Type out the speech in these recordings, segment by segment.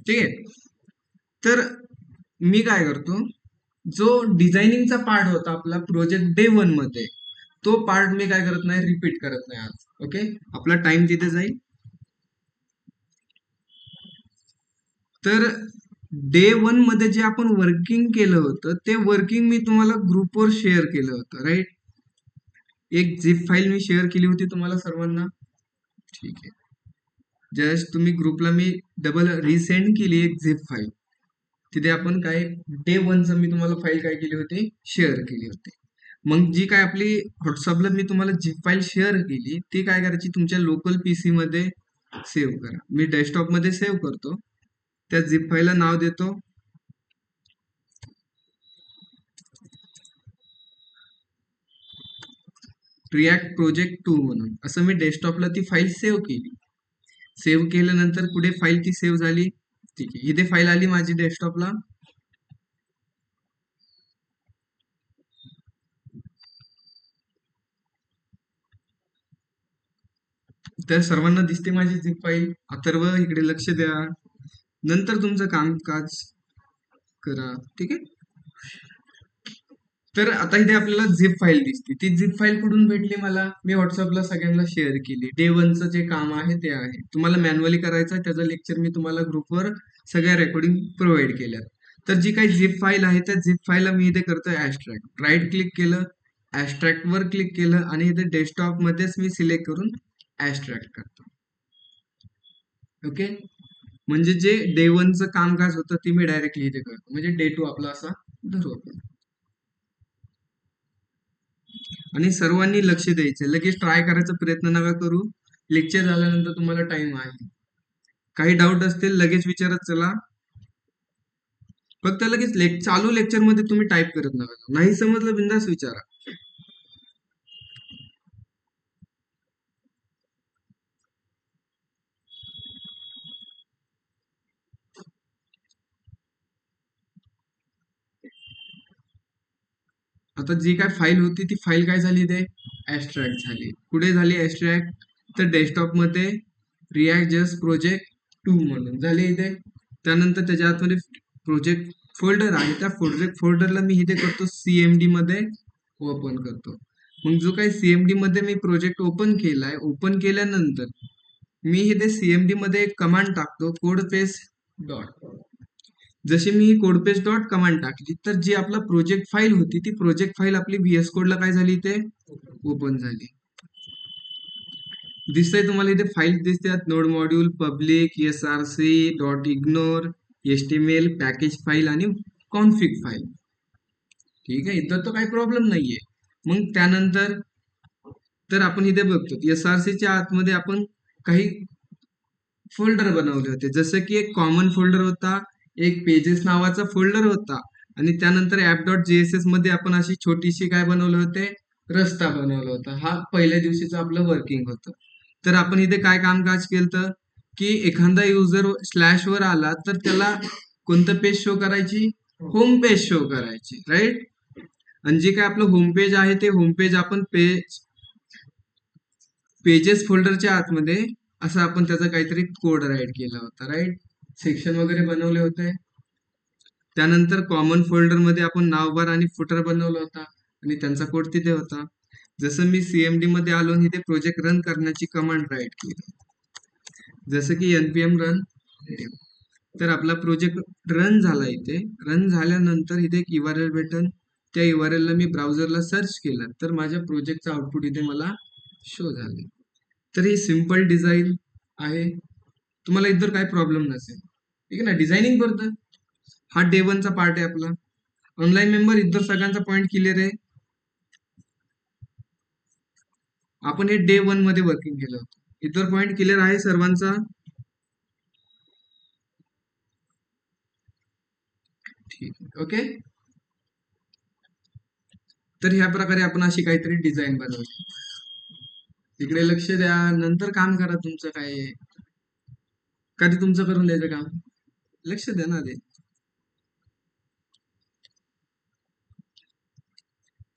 ठीक आहे. तर मी काय करतो, जो डिझायनिंगचा पार्ट होता आपला प्रोजेक्ट डे वन मध्ये, तो पार्ट मी काय करत नाही, रिपीट करत नाही आज. ओके, आपला टाइम तिथे जाईल. तर डे वन मध्ये जे आपण वर्किंग केलं होतं, ते वर्किंग मी तुम्हाला ग्रुपवर शेअर केलं होतं, राईट. एक झिप फाईल मी शेअर केली होती तुम्हाला सर्वांना. ठीक आहे. जस्ट तुम्ही ग्रुपला मी डबल रिसेंड केली एक झिप फाईल. तिथे आपण काय, डे वनचं मी तुम्हाला फाईल काय केली होती, शेअर केली होती. मग जी काय आपली व्हॉट्सअपला मी तुम्हाला झिप फाईल शेअर केली, ती काय करायची, तुमच्या लोकल पीसी मध्ये सेव्ह करा. मी डेस्कटॉप मध्ये सेव्ह करतो. त्या झिप फाईलला नाव देतो रिॲक्ट प्रोजेक्ट 2 म्हणून. असं मी डेस्कटॉपला ती फाईल सेव्ह केली. सेव्ह केल्यानंतर पुढे फाईल ती सेव्ह झाली. ठीक आहे, इथे फाईल आली माझी डेस्कटॉपला. तर सर्वांना दिसते माझी झिप फाईल. अथर्व इकडे लक्ष द्या, नंतर तुमचं कामकाज करा. ठीक आहे. तर आता इथे आपल्याला झिप फाईल दिसते. ती झिप फाईल कुठून भेटली मला, मी व्हॉट्सअपला सगळ्यांना शेअर केली. डे वनचं जे काम आहे ते आहे, तुम्हाला मॅन्युअली करायचं आहे, त्याचं लेक्चर मी तुम्हाला ग्रुपवर सगळ्या रेकॉर्डिंग प्रोव्हाइड केल्या. तर जी काही झिप फाईल आहे, त्या झिप फाईलला मी इथे करतोय ऍस्ट्रॅक्ट. राईट क्लिक केलं, ऍस्ट्रॅक्ट वर क्लिक केलं आणि इथे डेस्कटॉप मध्येच मी सिलेक्ट करून ऍस्ट्रॅक्ट करतो. ओके, म्हणजे जे डे वनचं कामकाज होतं ते मी डायरेक्टली इथे करतो, म्हणजे डे टू आपला असा धरू आपण. आणि सर्वांनी लक्ष द्यायचं, लगेच ट्राय करायचा प्रयत्न नका करू. लेक्चर झाल्यानंतर तुम्हाला टाइम आहे. काही डाऊट असतील लगेच विचारत चला. फक्त लगेच चालू लेक्चर मध्ये तुम्ही टाईप करत नका. नाही समजलं बिंदास विचारा. आता जी काय फाईल होती ती फाईल काय झाली, ते ऍस्ट्रॅक्ट झाली. कुठे झाली ऍस्ट्रॅक्ट, तर डेस्कटॉप मध्ये रिॲक्ट जस्ट प्रोजेक्ट 2 म्हणून झाली इथे. त्यानंतर त्याच्या आतमध्ये प्रोजेक्ट फोल्डर आहे, त्या प्रोजेक्ट फोल्डरला मी इथे करतो सीएमडी मध्ये ओपन करतो. मग जो काही सीएमडी मध्ये मी प्रोजेक्ट ओपन केलाय, ओपन केल्यानंतर मी इथे सीएमडी मध्ये एक कमांड टाकतो, कोड पेस्ट डॉट. जशी मी ही कोडपेस्ट डॉट कमांड टाकली, तर जी आपला प्रोजेक्ट फाईल होती, ती प्रोजेक्ट फाईल आपली व्हीएस कोडला काय झाली, ते ओपन झाली. दिसतंय तुम्हाला इथे फाईल दिसतात, node module, public, SRC dot ignore, HTML, package file आणि कॉन्फिग फाईल. ठीक आहे, इथं तर काही प्रॉब्लेम नाहीये. मग त्यानंतर तर आपण इथे बघतो एसआरसीच्या आतमध्ये आपण काही फोल्डर बनवले होते. जसं की एक कॉमन फोल्डर होता, एक पेजेस नावाचा फोल्डर होता, आणि त्यानंतर ऍप डॉट जेएसएस मध्ये आपण अशी छोटीशी काय बनवले होते, रस्ता बनवला होता. हा पहिल्या दिवशीचं आपलं वर्किंग होतं. तर आपण इथे काय कामकाज केलं, की एखादा युजर स्लॅश वर आला तर त्याला कोणतं पेज शो करायची, होम पेज शो करायची, राईट. आणि जे काय आपलं होम पेज आहे, ते होम पेज आपण पेजेस फोल्डरच्या आतमध्ये असं आपण त्याचा काहीतरी कोड राईट केला होता, राईट. सेक्शन वगैरे बनवले होते. त्यानंतर कॉमन फोल्डर मध्ये आपण नावबार आणि फुटर बनवला होता आणि त्यांचा कोड तिथे होता. जसं मी सीएमडी मध्ये आलो, इथे प्रोजेक्ट रन करण्याची कमांड राईट केली, जसं की npm रन. तर आपला प्रोजेक्ट रन झाला. इथे रन झाल्यानंतर इथे एक URL भेटन, त्या URL ला मी ब्राउझरला सर्च केलं तर माझ्या प्रोजेक्टचं आउटपुट इथे मला शो झाले. तर ही सिंपल डिझाईन आहे, तुम्हाला इतर काही प्रॉब्लेम नसेल. ठीक आहे ना, डिझायनिंग करतोय. हा डे वनचा पार्ट आहे आपला. ऑनलाईन मेंबर इतर सगळ्यांचा पॉईंट क्लिअर आहे. आपण हे डे वन मध्ये वर्किंग केलं होतं. इतर पॉईंट क्लिअर आहे सर्वांचा. ठीक आहे, ओके. तर ह्या प्रकारे आपण अशी काहीतरी डिझाईन बनवली. इकडे लक्ष द्या, नंतर काम करा तुमचं काय आहे. कधी तुमचं करून द्यायचं काम, लक्ष द्या ना ते.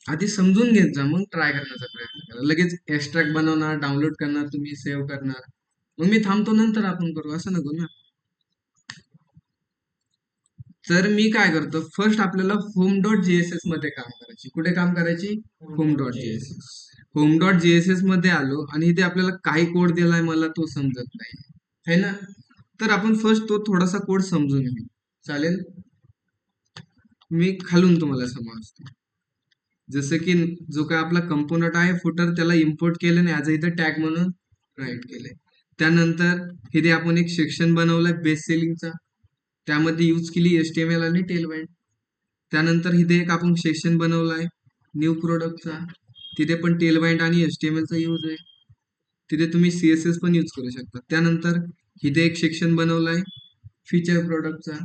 आधी समजून घेत जा, मग ट्राय करण्याचा प्रयत्न करा. लगेच एक्स्ट्रॅक्ट बनवणार, डाउनलोड करणार, तुम्ही सेव्ह करणार, मग मी थांबतो नंतर आपण करू, असं नको ना. तर मी काय करतो, फर्स्ट आपल्याला होम डॉट जेएसएस मध्ये काम करायची. कुठे काम करायची? Home dot JSS. Home dot JSS मध्ये आलो आणि इथे आपल्याला काय कोड दिलाय मला तो समजत नाही, है ना. तर आपण फर्स्ट तो थोडासा कोड समजून घेऊ. चालेल, मी खालून तुम्हाला समजतो. जसं की जो काय आपला कंपोनंट आहे फुटर, त्याला इम्पोर्ट केलं आणि ऍज इथं टॅग म्हणून राईट केलंय. त्यानंतर इथे आपण एक सेक्शन बनवलाय बेस सेलिंगचा, त्यामध्ये यूज केली HTML आणि टेलबाइंड. त्यानंतर इथे एक आपण सेक्शन बनवलाय न्यू प्रोडक्टचा, तिथे पण टेलबाइंड आणि HTML चा यूज आहे. तिथे तुम्ही CSS पण यूज करू शकता. त्यानंतर इथे एक सेक्शन बनवलाय फीचर प्रोडक्टचा,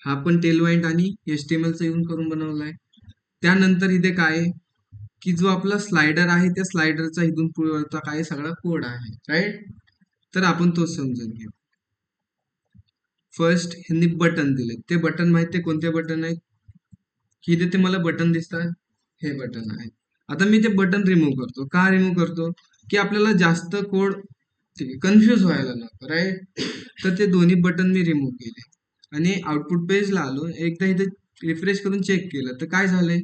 हा पण टेलबाइंड आणि HTML चा यूज करून बनवलाय. त्यानंतर इथे काय आहे, की जो आपला स्लायडर आहे त्या स्लायडरचा इथून पुढचा काय सगळा कोड आहे, राईट. तर आपण तो समजून घेऊ. फर्स्ट ह्यांनी बटन दिले, ते बटन माहिती कोणते बटन आहेत? की इथे ते मला बटन दिसतात, हे बटन आहे. आता मी ते बटन रिमूव्ह करतो. का रिमूव्ह करतो? की आपल्याला जास्त कोड कन्फ्यूज व्हायला नको, राईट. तर ते दोन्ही बटन मी रिमूव्ह केले आणि आउटपुट पेजला आलो. एकदा इथे रिफ्रेश करून चेक केलं तर काय झालंय,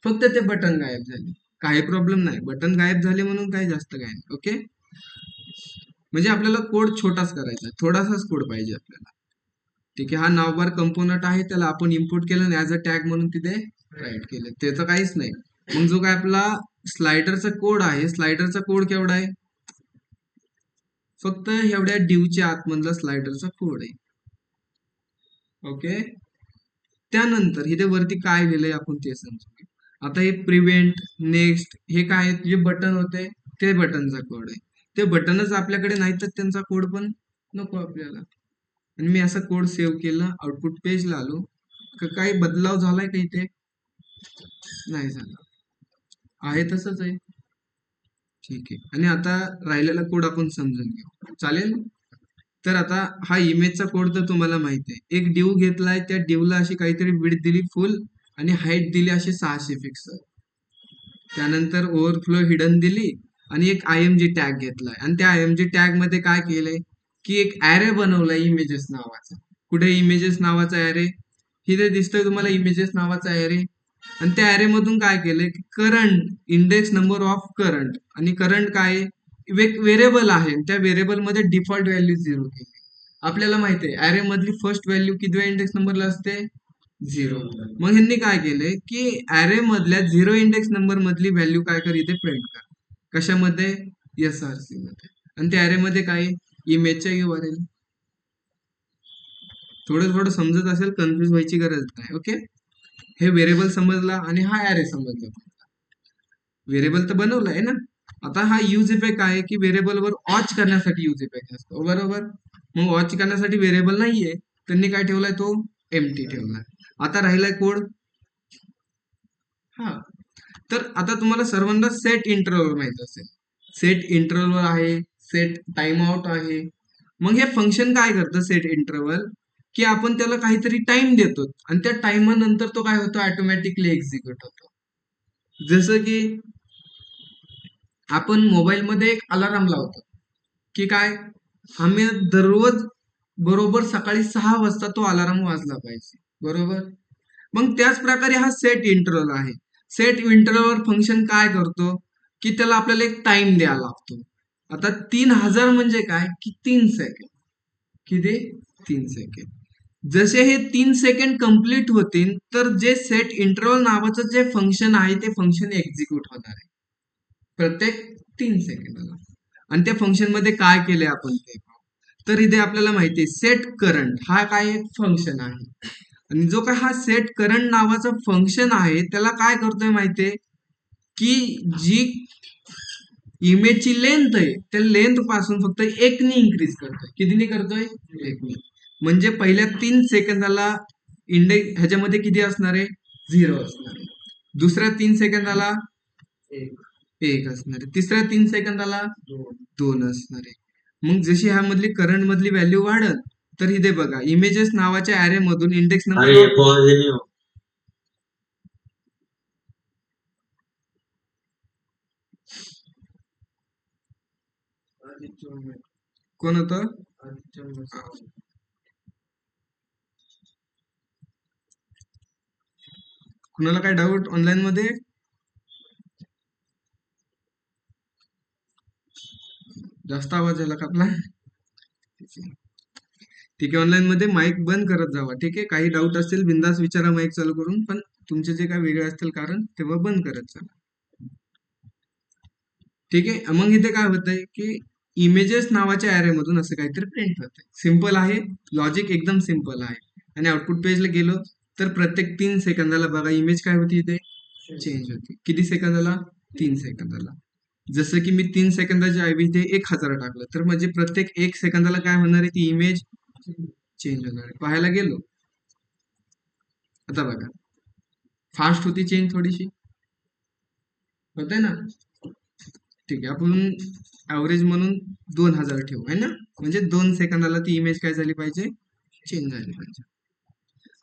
फक्त ते बटन गायब झाले. काही प्रॉब्लेम नाही, बटन गायब झाले म्हणून काही जास्त काय नाही. ओके, म्हणजे आपल्याला कोड छोटाच करायचा आहे, थोडासाच कोड पाहिजे आपल्याला. ठीक आहे, हा नावबार कंपोनंट आहे, त्याला आपण इम्पोर्ट केलं आणि ऍज अ टॅग म्हणून तिथे राईट केलं, त्याचं काहीच नाही. मग जो काय आपला स्लायडरचा कोड आहे, स्लायडरचा कोड केवढा आहे? फक्त एवढ्या डिवच्या आतमधला स्लायडरचा कोड आहे. ओके, त्यानंतर इथे वरती काय लिहिलंय आपण ते समजू. आता हे प्रिव्हेंट, नेक्स्ट, हे काय जे बटन होते ते बटनचा कोड आहे. ते बटनच आपल्याकडे नाही तर त्यांचा कोड पण नको आपल्याला. आणि मी असा कोड सेव्ह केला, आउटपुट पेजला आलो. काही बदलाव झालाय का इथे? नाही झाला, आहे तसंच आहे. ठीक आहे, आणि आता राहिलेला कोड आपण समजून घेऊ. चालेल. तर आता हा इमेजचा कोड तर तुम्हाला माहिती आहे. एक डिव घेतलाय, त्या डिवला अशी काहीतरी विड्थ दिली फुल आणि हाईट दिली अशी 600 फिक्स. त्यानंतर ओव्हरफ्लो हिडन दिली आणि एक IMG टॅग घेतलाय आणि त्या IMG टॅग मध्ये काय केलंय की एक ऍरे बनवलाय इमेजेस नावाचा. कुठे इमेजेस नावाचा ऍरे? इथे दिसतोय तुम्हाला इमेजेस नावाचा ऍरे. आणि त्या ऍरे मधून काय केलंय, current index number of current, आणि करंट काय एक व्हेरिएबल आहे, त्या व्हेरिएबल मध्ये डिफॉल्ट व्हॅल्यू 0 केली. आपल्याला माहिती आहे ऍरे मधली फर्स्ट व्हॅल्यू किती इंडेक्स नंबरला असते? 0. मग ह्यांनी काय केलंय की ऍरे मधल्या 0 इंडेक्स नंबर मधली व्हॅल्यू काय कर इथे प्रिंट कर. कशामध्ये? SRC मध्ये. आणि त्या ऍरे मध्ये काय इमेजच्या URL. थोडं थोडं समजत असेल, कन्फ्युज व्हायची गरज नाही. ओके, हे व्हेरिएबल समजला आणि हा ऍरे समजला. व्हेरिएबल तर बनवलं आहे ना. आता हा यूज इफेक्ट आहे की व्हेरिएबलवर वॉच करण्यासाठी यूज इफेक्ट असतो, बरोबर. मग वॉच करण्यासाठी व्हेरिएबल नाहीये, त्यांनी काय ठेवलाय, तो एम्प्टी ठेवलाय. आता राहिलाय कोड. हा, तर आता तुम्हाला सर्वांना सेट इंटरव्हल माहित असेल. सेट इंटरव्हल आहे, सेट टाइम आउट आहे. मग हे फंक्शन काय करतं सेट इंटरव्हल, की आपण त्याला काहीतरी टाइम देतो आणि त्या टाइमानंतर तो काय होतो, ऑटोमॅटिकली एक्झिक्यूट होतो. जसं की आपण मोबाईलमध्ये एक अलार्म लावतो की काय, आम्ही दररोज बरोबर सकाळी 6 वाजता तो अलार्म वाजला पाहिजे, बरोबर. मग त्याच प्रकारे हा सेट इंटरव्हल आहे. सेट इंटरव्हल फंक्शन काय करतो की त्याला आपल्याला एक टाइम द्यावा लागतो. आता 3000 म्हणजे काय की 3 सेकंड. किती? 3 सेकंड. जसे हे 3 सेकंड कंप्लीट होतील तर जे सेट इंटरव्हल नावाचं जे फंक्शन आहे ते फंक्शन एक्झिक्यूट होणार आहे प्रत्येक 3 सेकंदाला. आणि त्या फंक्शन मध्ये काय केलंय आपण ते पाहू. तर इथे आपल्याला माहिती आहे सेट करंट हा काय एक फंक्शन आहे, आणि जो काय हा सेट करंट नावाचा फंक्शन आहे त्याला काय करतोय माहितीये की जी इमेजची लेंथ आहे त्या लेंथ पासून फक्त 1 इन्क्रीज करतोय. कितीने करतोय? 1. म्हणजे पहिल्या 3 सेकंदाला इंडेक्स ह्याच्यामध्ये किती असणार आहे? 0 असणार आहे. दुसऱ्या 3 सेकंदाला 1 असणार आहे. तिसऱ्या 3 सेकंदाला 2 असणार आहे. मग जशी ह्यामधली करंट मधली व्हॅल्यू वाढत, तर इथे बघा इमेजेस नावाच्या ऍरे मधून इंडेक्स नंबर कोण होतं? कुणाला काय डाऊट ऑनलाईन मध्ये? जास्त आवाज झाला का आपला? ठीक आहे, ऑनलाईन मध्ये माईक बंद करत जावा. ठीक आहे, काही डाऊट असतील बिंदास विचारा माईक चालू करून, पण तुमचे जे काय वेगळे असतील कारण तेव्हा बंद करत चला. ठीक आहे, मग इथे काय होतंय की इमेजेस नावाच्या ऍरे मधून असं काहीतरी प्रिंट होतंय. सिंपल आहे, लॉजिक एकदम सिंपल आहे. आणि आउटपुट पेजला गेलो तर प्रत्येक 3 सेकंदाला बघा इमेज काय होती इथे चेंज होती. किती सेकंदाला? 3 सेकंदाला. जसं की मी 3 सेकंदाच्या ऐवजी इथे 1000 टाकलं तर म्हणजे प्रत्येक 1 सेकंदाला काय होणार आहे, ती इमेज चेंज होणार आहे. पाहायला गेलो आता बघा, फास्ट होती चेंज थोडीशी, होते ना? ठीक आहे, आपण ऍव्हरेज म्हणून 2000 ठेवू आहे ना, म्हणजे 2 सेकंदाला ती इमेज काय झाली पाहिजे, चेंज झाली पाहिजे.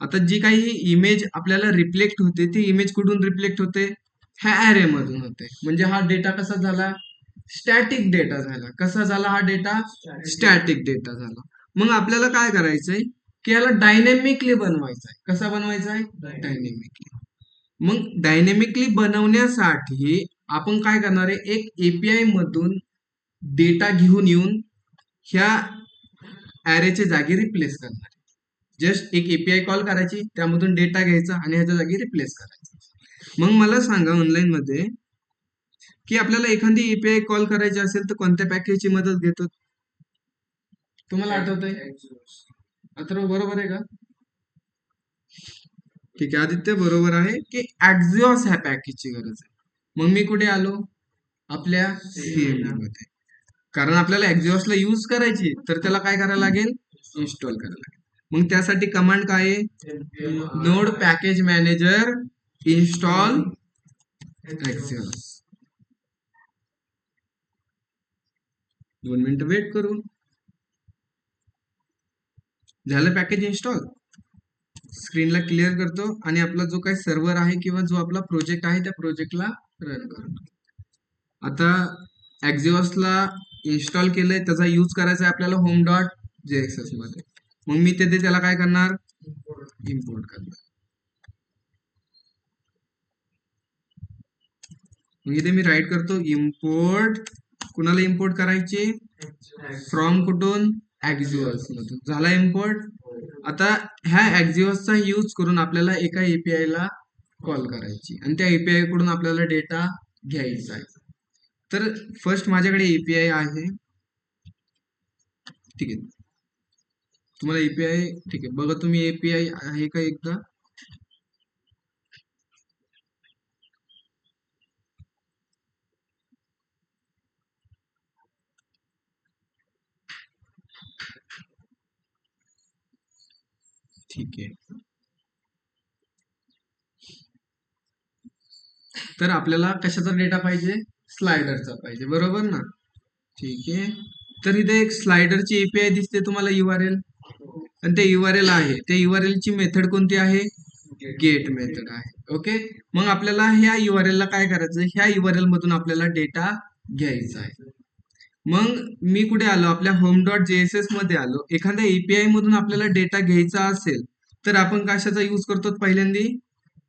आता जी काही इमेज आपल्याला रिफ्लेक्ट होते ती इमेज कुठून रिफ्लेक्ट होते, ह्या ऍरे मधून होते. म्हणजे हा डेटा कसा झाला, स्टॅटिक डेटा झाला. कसा झाला हा डेटा, स्टॅटिक डेटा झाला. मग आपल्याला काय करायचंय की याला डायनेमिकली बनवायचं आहे. कसा बनवायचा आहे, डायनेमिकली. मग डायनेमिकली बनवण्यासाठी आपण काय करणार आहे, एक एपीआय मधून डेटा घेऊन येऊन ह्या ऍरेच्या जागी रिप्लेस करणार. जस्ट एक एपीआय कॉल करायची, त्यामधून डेटा घ्यायचा आणि ह्याच्या जागी रिप्लेस करायचा. मग मला सांगा ऑनलाईन मध्ये की आपल्याला एखादी एपीआय कॉल करायची असेल तर कोणत्या पॅकेजची मदत घेतो? तुम्हाला आठवत आहे? अथर्व बरोबर आहे का? ठीक आहे, आदित्य बरोबर आहे की ऍक्झिओस ह्या पॅकेजची गरज आहे. मग मी कुठे आलो, आपल्या सीएमडी मध्ये. कारण आपल्याला ऍक्झिओसला यूज करायची तर त्याला काय करायला लागेल, इन्स्टॉल करायला लागेल. मग त्यासाठी कमांड काय आहे, नोड पॅकेज मॅनेजर इन्स्टॉल ऍक्झिओस. 2 मिनिटं वेट करू. झालं पॅकेज इन्स्टॉल. स्क्रीनला क्लिअर करतो आणि आपला जो काही सर्व्हर आहे किंवा जो आपला प्रोजेक्ट आहे त्या प्रोजेक्टला रन करतो. आता ऍक्झिओसला इन्स्टॉल केलंय, त्याचा यूज करायचा आहे आपल्याला होम डॉट जेएसएस मध्ये. मग मी तिथे त्याला काय करणार, इम्पोर्ट करणार. मग इथे मी राईट करतो इम्पोर्ट. कुणाला इम्पोर्ट करायचे, फ्रॉम कुठून, ऍक्झिओस मधून. झाला इम्पोर्ट. आता ह्या ऍक्झिओसचा यूज करून आपल्याला एका एपीआय ला कॉल करायची आणि त्या एपीआय कडून आपल्याला डेटा घ्यायचा आहे. तर फर्स्ट माझ्याकडे एपीआय आहे. ठीक आहे, तुम्हाला एपीआय, ठीक आहे बघा तुम्ही एपीआय आहे का एकदा. ठीक आहे, तर आपल्याला कशाचा डेटा पाहिजे, स्लायडरचा पाहिजे, बरोबर ना? ठीक आहे, तर इथे एक स्लायडरची एपीआय दिसते तुम्हाला यूआरएल, आणि ते यूआरएल आहे, त्या यूआरएल ची मेथड कोणती आहे, गेट मेथड आहे. ओके, मग आपल्याला ह्या यूआरएल ला काय करायचं, ह्या यूआरएल मधून आपल्याला डेटा घ्यायचा आहे. मग मी कुठे आलो, आपल्या होम डॉट जेएसएस मध्ये आलो. एखाद्या एपीआय मधून आपल्याला डेटा घ्यायचा असेल तर आपण कशाचा यूज करतो, पहिल्यांदा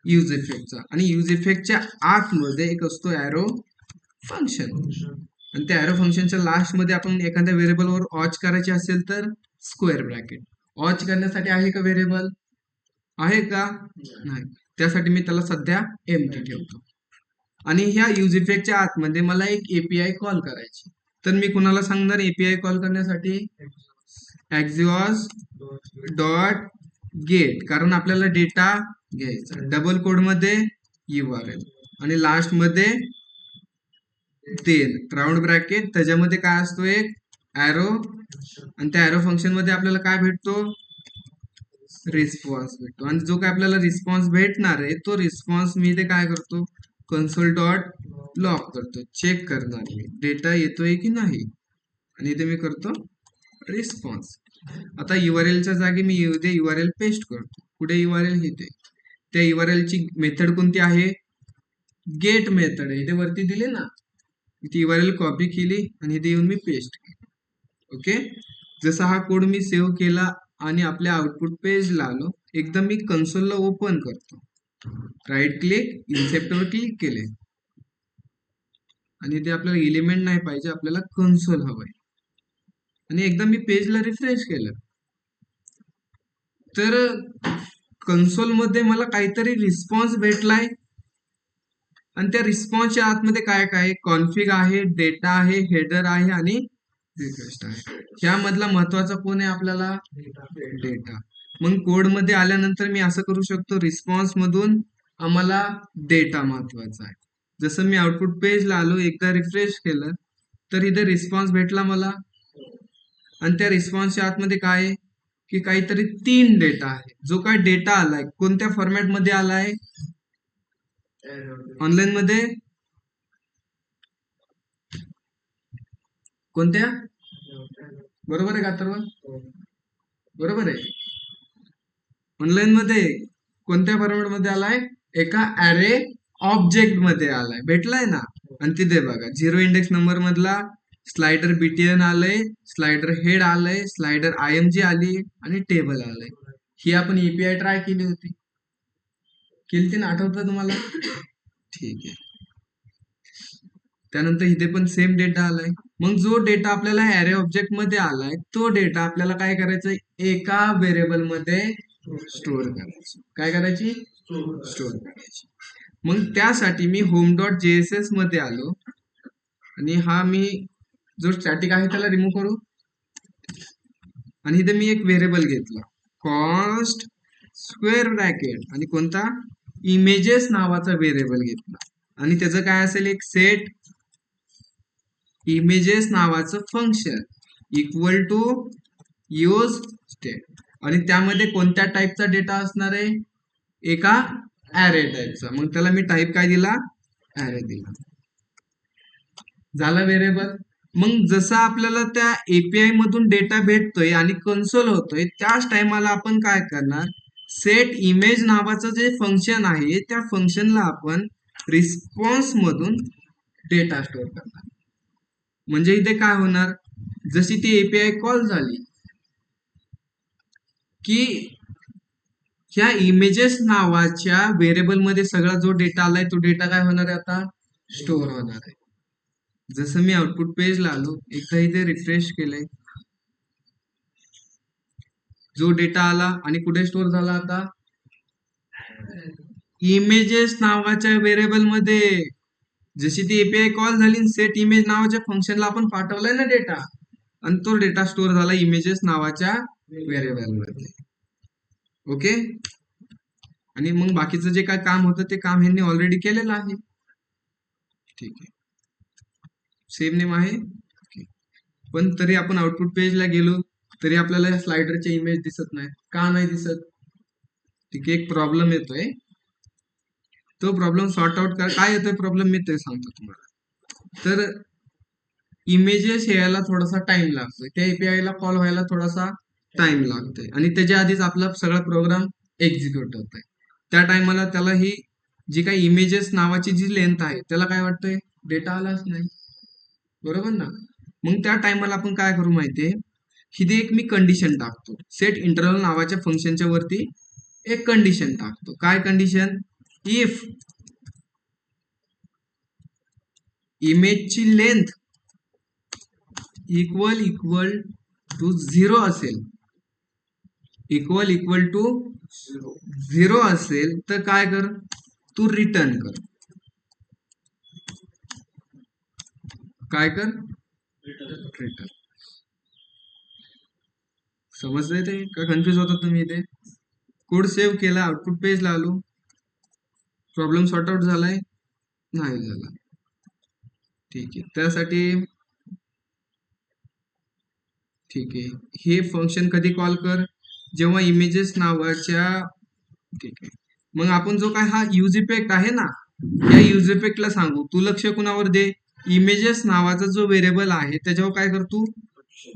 यूज इफेक्टचा. आणि यूज इफेक्टच्या आतमध्ये एक असतो ॲरो फंक्शन, आणि त्या ॲरो फंक्शनच्या लास्ट मध्ये आपण एखाद्या व्हेरिएबलवर ऑच करायचे असेल तर स्क्वेअर ब्रॅकेट. ऑच करण्यासाठी आहे का व्हेरिएबल, आहे का, नाही. त्यासाठी मी त्याला सध्या एम्प्टी ठेवतो. आणि ह्या यूज इफेक्टच्या आतमध्ये मला एक एपीआय कॉल करायची, तर मी कुणाला सांगणार एपीआय कॉल करण्यासाठी, ऍक्झिओस डॉट गेट, कारण आपल्याला डेटा घ्यायचा. डबल कोड मध्ये यूआरएल आणि लास्ट मध्ये देन राऊंड ब्रॅकेट, त्याच्यामध्ये काय असतो, एक ॲरो, आणि त्या ॲरो फंक्शन मध्ये आपल्याला काय भेटतो, रिस्पॉन्स भेटतो. आणि जो काय आपल्याला रिस्पॉन्स भेटणार आहे तो रिस्पॉन्स मी इथे काय करतो, कन्सोल डॉट लॉग करतो. चेक करणार मी डेटा येतोय की नाही, आणि इथे मी करतो रिस्पॉन्स. आता यूआरएलच्या जागी मी इथे यूआरएल पेस्ट करतो. कुठे यूआरएल, इथे. त्या यूआरएल ची मेथड कोणती आहे, गेट मेथड आहे, इथे वरती दिले ना. इथे यूआरएल कॉपी केली आणि इथे येऊन मी पेस्ट केली. ओके, जसा हा कोड मी सेव्ह केला आणि आपल्या आउटपुट पेजला आलो, एकदम मी कन्सोलला ओपन करतो. राईट क्लिक इन्सेप्टवर क्लिक केले आणि ते आपल्याला एलिमेंट नाही पाहिजे, आपल्याला कन्सोल हवंय. आणि एकदा मी पेजला रिफ्रेश केलं तर कन्सोल मध्ये मला काहीतरी रिस्पॉन्स भेटलाय. आणि त्या रिस्पॉन्सच्या आतमध्ये काय काय कॉन्फिग आहे, डेटा आहे, हेडर आहे आणि रिक्वेस्ट आहे. ह्यामधला महत्वाचा कोण आहे आपल्याला? डेटा. मग कोड मध्ये आल्यानंतर मी असं करू शकतो, रिस्पॉन्स मधून आम्हाला डेटा महत्वाचा आहे. जसं मी आउटपुट पेजला आलो, एकदा रिफ्रेश केलं तर इथे रिस्पॉन्स भेटला मला. आणि त्या रिस्पॉन्सच्या आतमध्ये काय आहे की काहीतरी 3 डेटा आहे. जो काय डेटा आलाय कोणत्या फॉर्मॅट मध्ये आलाय? ऑनलाईन मध्ये कोणत्या? बरोबर आहे का सर्व? बरोबर आहे. ऑनलाईन मध्ये कोणत्या फॉर्मॅट मध्ये आलाय? एका ऍरे ऑब्जेक्ट मध्ये आलाय. भेटलाय ना? आणि तिथे बघा 0 इंडेक्स नंबर मधला स्लाइडर बीटीएन आलंय, स्लाइडर हेड आलंय, स्लाइडर आयएमजी आली आणि टेबल आलंय. ही आपण एपीआय ट्राय केली होती. केली ना? आठवतं तुम्हाला? ठीक आहे. त्यानंतर इथे पण सेम डेटा आलाय. मग जो डेटा आपल्याला ऍरे ऑब्जेक्ट मध्ये आलाय तो डेटा आपल्याला काय करायचं? एका व्हेरिएबल मध्ये स्टोअर करायची. काय करायची? स्टोअर करायची. मग त्यासाठी मी होम डॉट जेएसएस मध्ये आलो आणि हा मी जो स्टॅटिक आहे त्याला रिमूव्ह करू आणि इथे मी एक व्हेरिएबल घेतला, कॉस्ट स्क्वेअर ब्रॅकेट आणि कोणता? इमेजेस नावाचा व्हेरिएबल घेतला. आणि त्याचं काय असेल? एक सेट इमेजेस नावाचं function equal to use state. आणि त्यामध्ये कोणत्या टाईपचा डेटा असणार आहे? एका ऍरे टाईपचा. मग त्याला मी टाईप काय दिला? ऍरे दिला. झाला व्हेरिएबल. मग जसा आपल्याला त्या एपीआय मधून डेटा भेटतोय आणि कन्सोल होतोय त्याच टायमाला आपण काय करणार? सेट इमेज नावाचं जे फंक्शन आहे त्या फंक्शनला आपण रिस्पॉन्स मधून डेटा स्टोअर करणार. म्हणजे इथे काय होणार? जशी ती एपीआय कॉल झाली की ह्या इमेजेस नावाच्या व्हेरिएबल मध्ये सगळा जो डेटा आलाय तो डेटा काय होणार आहे? आता स्टोअर होणार आहे. जसं मी आउटपुट पेजला आलो, एकदा इथे रिफ्रेश केलंय, जो डेटा आला आणि कुठे स्टोअर झाला? आता इमेजेस नावाच्या व्हेरिएबल मध्ये. जशी ती एपीआय कॉल झाली, सेट इमेज नावाच्या फंक्शनला आपण पाठवलाय ना डेटा, आणि तो डेटा स्टोअर झाला इमेजेस नावाच्या व्हेरिएबल मध्ये. ओके. आणि मग बाकीचं जे काय काम होतं ते काम ह्यांनी ऑलरेडी केलेलं आहे. ठीक आहे. सेम नेम आहे. पण तरी आपण आउटपुट पेजला गेलो तरी आपल्याला स्लाइडरचे इमेज दिसत नाही. का नाही दिसत? ठीक आहे, एक प्रॉब्लेम येतोय. तो प्रॉब्लेम सॉर्ट आउट कर. काय येतोय प्रॉब्लेम मी ते सांगतो तुम्हाला. तर इमेजेस यायला थोडासा टाइम लागतोय, त्या एपीआय ला कॉल व्हायला थोडासा टाइम लागतोय आणि त्याच्या आधीच आपला सगळा प्रोग्राम एक्झिक्युट होतोय. त्या टाइमला त्याला ही जी काही इमेजेस नावाची जी लेंथ आहे त्याला काय वाटतंय? डेटा आलाच नाही. बरोबर ना? मग त्या टाइमला आपण काय करू माहितीये? इथे एक मी कंडिशन टाकतो. सेट इंटरव्हल नावाच्या फंक्शनच्या वरती एक कंडिशन टाकतो. काय कंडिशन? इफ इमेजची लेंथ इक्वल टू 0 असेल, इक्वल टू 0 असेल तर काय कर? तू रिटर्न कर. काय कर? रिटर्न. समजतंय ते का कन्फ्युज होता तुम्ही? इथे कोड सेव्ह केला, आउटपुट पेजला आलो, प्रॉब्लेम सॉर्ट आउट झालाय? नाही झाला. ठीक आहे. त्यासाठी ठीक आहे, हे फंक्शन कधी कॉल कर? जेव्हा इमेजेस नावाच्या. ठीक आहे. मग आपण जो काय हा यूज इफेक्ट आहे ना, या यूज इफेक्टला सांगू तू लक्ष कुणावर दे? इमेजेस नावाचा जो व्हेरिएबल आहे त्याच्यावर काय कर? तू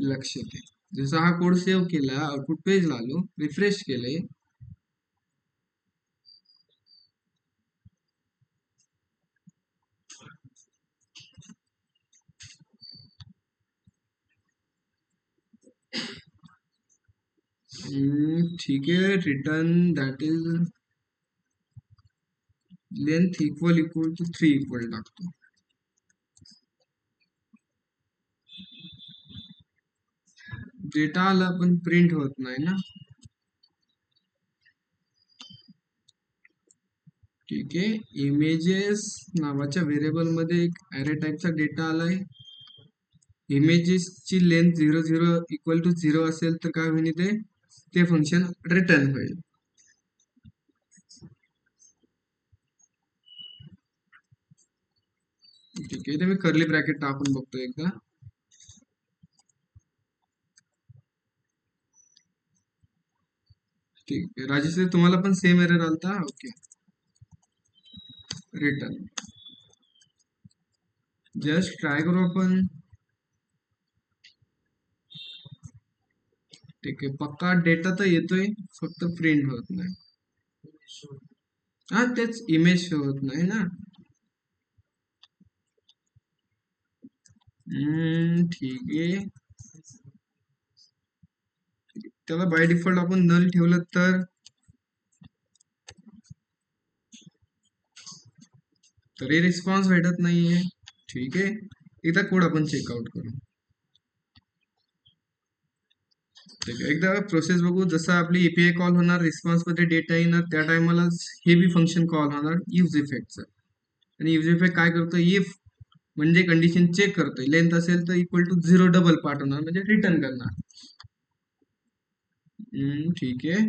लक्ष दे. जसा हा कोड सेव्ह केला, आउटपुट पेजला आलो, रिफ्रेश केले, ठीक आहे, return that is length equal to 3 equal टाकतो. डेटा आला पण प्रिंट होत नाही ना. ठीक आहे. इमेजेस नावाच्या व्हेरिएबल मध्ये एक अरे टाईपचा डेटा आलाय. इमेजेसची लेंथ 0 इक्वल टू 0 असेल तर काय होईल ते ते फंक्शन रिटर्न होईल. ठीक आहे. इथे मी कर्ली ब्रॅकेट टाकून बघतो एकदा. ठीक आहे. राजेश sir, तुम्हाला पण सेम एरर आलता. ओके. रिटर्न जस्ट ट्राय करू आपण. ठीक आहे. पक्का डेटा तर येतोय, फक्त प्रिंट होत नाही. हा तेच इमेज शो होत नाही ना. ठीक आहे. त्याला बाय डिफॉल्ट आपण नल ठेवलं तर तरी रिस्पॉन्स भेटत नाहीये. ठीक आहे. एकदा कोड आपण चेकआउट करू. ठीक आहे. एकदा प्रोसेस बघू. जसं आपली एपीआय कॉल होणार, रिस्पॉन्स मध्ये डेटा येणार, त्या टायमाला हे बी फंक्शन कॉल होणार यूज इफेक्टचं. आणि यूज इफेक्ट काय करतो, इफ म्हणजे कंडिशन चेक करतोय, लेंथ असेल तर इक्वल टू 0 डबल पाठवणार म्हणजे रिटर्न करणार. ठीक आहे.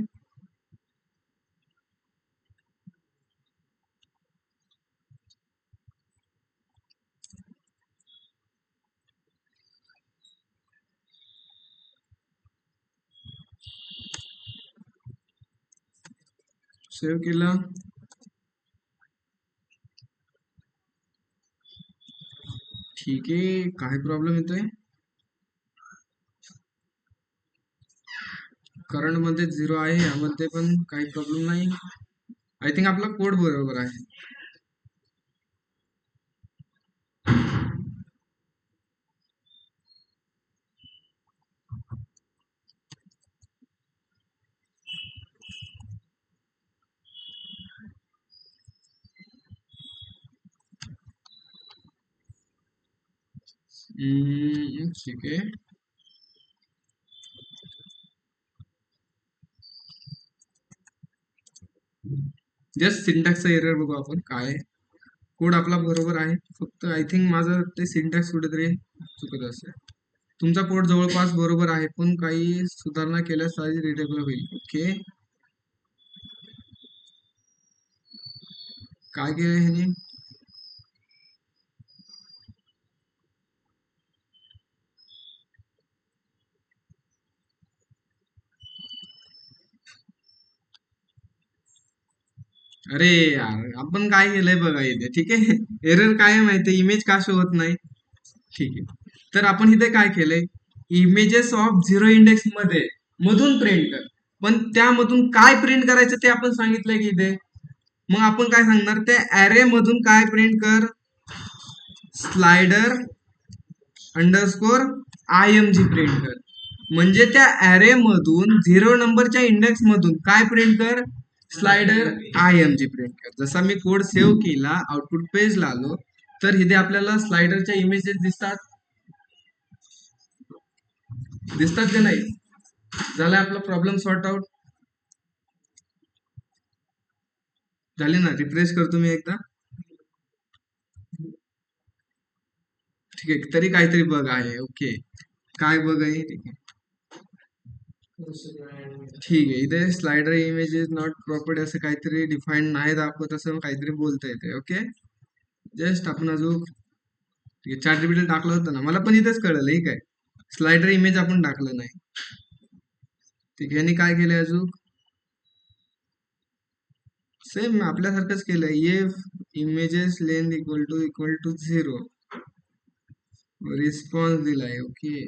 सेव्ह केला. ठीक आहे. काय प्रॉब्लेम येतोय. करंट मध्ये 0 आहे, यामध्ये पण काही प्रॉब्लेम नाही. आय थिंक आपला कोड बरोबर आहे. ठीक आहे. जस्ट सिंटॅक्सचा एरर बघू आपण काय आहे. कोड आपला बरोबर आहे, फक्त आय थिंक माझं ते सिंटॅक्स कुठेतरी चुकत असेल. तुमचा कोड जवळपास बरोबर आहे, पण काही सुधारणा केल्यास रिडेबल होईल. ओके. काय केलं ह्याने. अरे यार, आपण काय केलंय बघा इथे. ठीक आहे. एरर काय आहे माहिती, इमेज का शो होत नाही. ठीक आहे. तर आपण इथे काय केलंय, इमेजेस ऑफ 0 इंडेक्स मध्ये मधून प्रिंट कर. पण त्यामधून काय प्रिंट करायचं ते आपण सांगितलंय की इथे. मग आपण काय सांगणार, त्या अरे मधून काय प्रिंट कर, slider underscore I M G print कर. म्हणजे त्या अरे मधून 0 नंबरच्या इंडेक्स मधून काय प्रिंट कर, slider I M G print कर. जसा मी कोड सेव्ह केला, आउटपुट पेजला आलो, तर इथे आपल्याला स्लाइडरच्या इमेजेस दिसतात. दिसतात का नाही. झाला आपला प्रॉब्लेम सॉर्ट आउट. झाले ना. रिफ्रेश करतो मी एकदा. ठीक आहे. तरी काहीतरी बग आहे. ओके. काय बग आहे. ठीक आहे. ठीक आहे. इथे slider image is not property असं काहीतरी डिफाईन नाही दाखवत, असं काहीतरी बोलता येते. ओके. जस्ट आपण अजून ठीक आहे, चॅट जीपीटी टाकलं होतं ना, मला पण इथेच कळलं. हे काय स्लाइडर इमेज आपण टाकलं नाही. ठीक आहे. यांनी काय केलंय अजून, सेम आपल्यासारखंच केलंय. ये images length equal to 0 response दिलाय. ओके.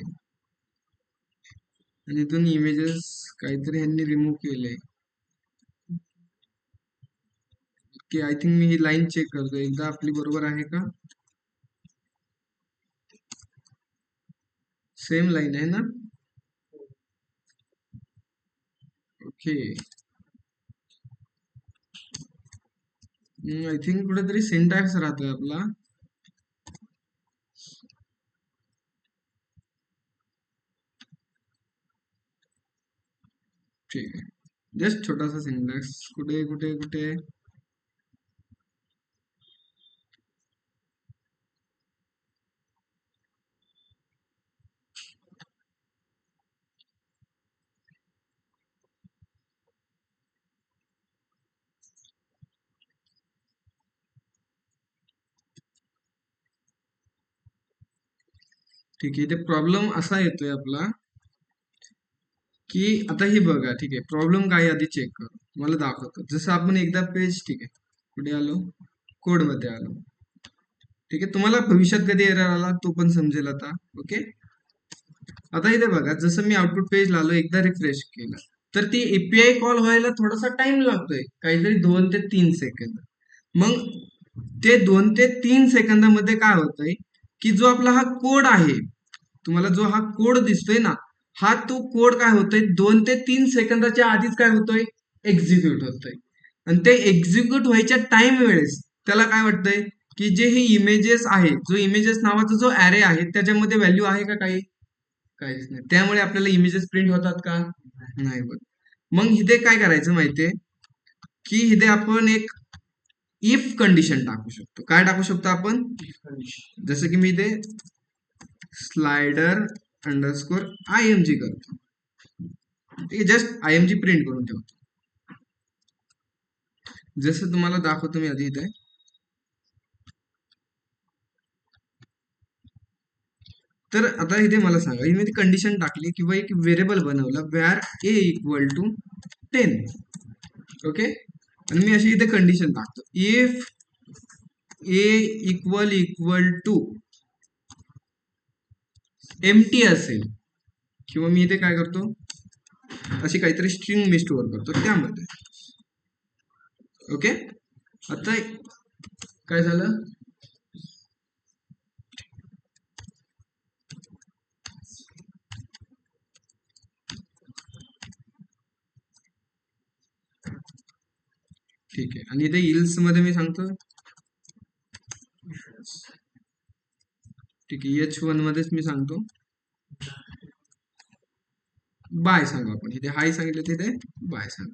आणि इथून इमेजेस काहीतरी ह्यांनी रिमूव्ह केले. ओके. आय थिंक मी ही लाईन चेक करतो एकदा, आपली बरोबर आहे का. सेम लाईन आहे ना. ओके. आय थिंक कुठेतरी सिंटॅक्स राहतोय आपला. ठीक आहे, जस्ट छोटासा सिंटॅक्स. कुठे कुठे कुठे ठीक आहे, इथे प्रॉब्लेम असा येतोय आपला की आता हे बघा. ठीक आहे, प्रॉब्लेम काय आहे आधी चेक करू, मला दाखवतो. जसं आपण एकदा पेज, ठीक आहे, कुठे आलो, कोड मध्ये आलो. ठीक आहे, तुम्हाला भविष्यात कधी एरर आला तो पण समजेल आता. ओके, आता इथे बघा, जसं मी आउटपुट पेज आलो, एकदा रिफ्रेश केलं तर ती एपीआय कॉल व्हायला थोडासा टाइम लागतोय, काहीतरी 2 ते 3 सेकंद. मग ते 2 ते 3 सेकंदामध्ये काय होतंय की जो आपला हा कोड आहे, तुम्हाला जो हा कोड दिसतोय ना, हा तो कोड काय होतोय 2 ते 3 सेकंदाच्या आधीच काय होतोय, एक्झिक्यूट होतोय. आणि ते एक्झिक्यूट व्हायच्या टाइम वेळेस त्याला काय वाटतंय की जे हे इमेजेस आहे, जो इमेजेस नावाचा जो ऍरे आहे त्याच्यामध्ये व्हॅल्यू आहे का काही, काहीच नाही. त्यामुळे आपल्याला इमेजेस प्रिंट होतात का, नाही होत. मग इथे काय करायचं माहितीये की इथे आपण एक इफ कंडिशन टाकू शकतो. काय टाकू शकतो आपण, जसं की मी इथे स्लायडर अंडरस्कोर IMG करतो. ठीक आहे, जस्ट IMG प्रिंट करून ठेवतो. जसं तुम्हाला दाखवतो मी आधी इथे. तर आता इथे मला सांगा, मी ती कंडिशन टाकली किंवा एक व्हेरिएबल बनवलं where a equal to 10. Okay, आणि मी अशी इथे कंडिशन टाकतो, if a equal to empty असेल, किंवा मी इथे काय करतो, अशी काहीतरी स्ट्रिंग मी स्टोअर करतो त्यामध्ये. ओके, आता काय झालं, ठीक आहे. आणि इथे इल्स मध्ये मी सांगतो, ठीक आहे, H1 मध्येच मी सांगतो बाय सांगू. आपण इथे हाय सांगितलं, तिथे बाय सांगू.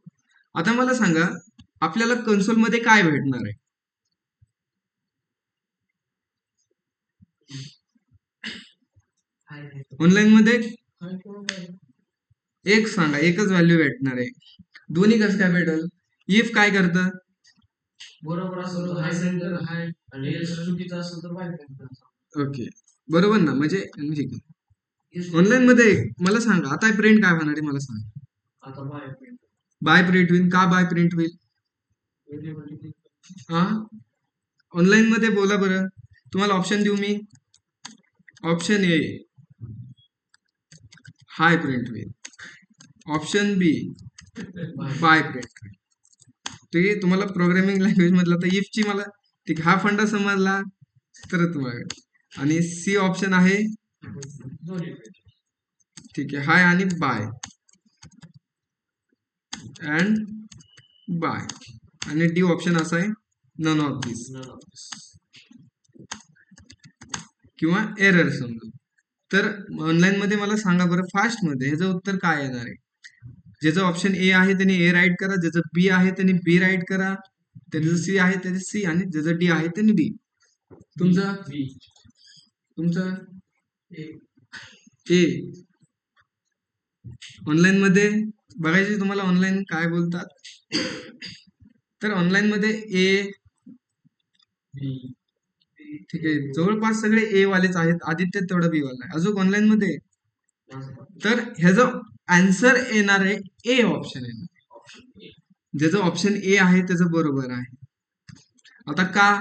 आता मला सांगा, आपल्याला कन्सोल मध्ये काय भेटणार आहे, ऑनलाईन मध्ये एक सांगा, एकच व्हॅल्यू भेटणार आहे. दोन्ही कसं काय भेटल, इफ काय करतं, बरोबर असेल तर हाय सेंटर हाय, आणि चुकीचं असेल तर बाय. ओके, बरोबर ना, म्हणजे ठीक आहे. ऑनलाईन मध्ये मला सांगा, आता प्रिंट काय होणार आहे मला सांगा, आता बाय प्रिंट होईल का, बाय प्रिंट होईल, हा ऑनलाईन मध्ये बोला बरं. तुम्हाला ऑप्शन देऊ मी, ऑप्शन ए हाय प्रिंट होईल, ऑप्शन बी बाय प्रिंट होईल. ठीक आहे, तुम्हाला प्रोग्रामिंग लँग्वेज मधला तर इफ ची मला ठीक हा फंडा समजला तर तुम्हाला. आणि सी ऑप्शन आहे, ठीक आहे, हाय आणि बाय अँड बाय. आणि डी ऑप्शन असा आहे, नन ऑफ दिस किंवा एरर समजू. तर ऑनलाईन मध्ये मला सांगा बरं, फास्ट मध्ये ह्याचं उत्तर काय येणार आहे. ज्याचं ऑप्शन ए आहे त्याने ए राईट करा, ज्याचं बी आहे त्याने बी राईट करा, त्याचं सी आहे त्याचे सी, आणि ज्याचं डी आहे त्याने डी. तुमचं तुमचं ए ऑनलाईन मध्ये बघायचे तुम्हाला, ऑनलाईन काय बोलतात. तर ऑनलाईन मध्ये ए, ठीक आहे, जवळपास सगळे ए वालेच आहेत, आदित्य तेवढा बी वाला आहे. अजून ऑनलाईन मध्ये तर ह्याचं आन्सर येणार आहे ए ऑप्शन येणार, ज्याचं ऑप्शन ए आहे त्याचं बरोबर आहे. आता का,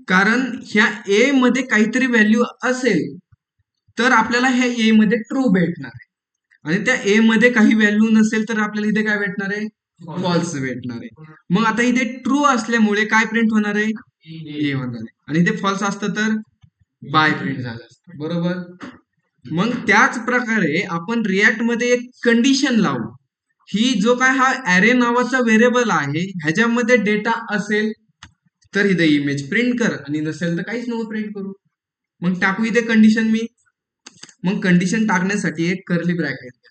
कारण ह्या ए मध्ये काहीतरी व्हॅल्यू असेल तर आपल्याला ह्या ए मध्ये ट्रू भेटणार आहे, आणि त्या ए मध्ये काही व्हॅल्यू नसेल तर आपल्याला इथे काय भेटणार आहे, फॉल्स भेटणार आहे. मग आता इथे ट्रू असल्यामुळे काय प्रिंट होणार आहे, ए होणार आहे, आणि इथे फॉल्स असतं तर बाय प्रिंट झालं असतं. बरोबर. मग त्याच प्रकारे आपण रिॲक्ट मध्ये एक कंडिशन लावू, ही जो काय हा ऍरे नावाचा व्हेरिएबल आहे ह्याच्यामध्ये डेटा असेल तर इथे इमेज प्रिंट कर आणि नसेल तर काहीच नको प्रिंट करू. मग टाकू इथे कंडिशन मी. मग कंडिशन टाकण्यासाठी एक कर्ली ब्रॅकेट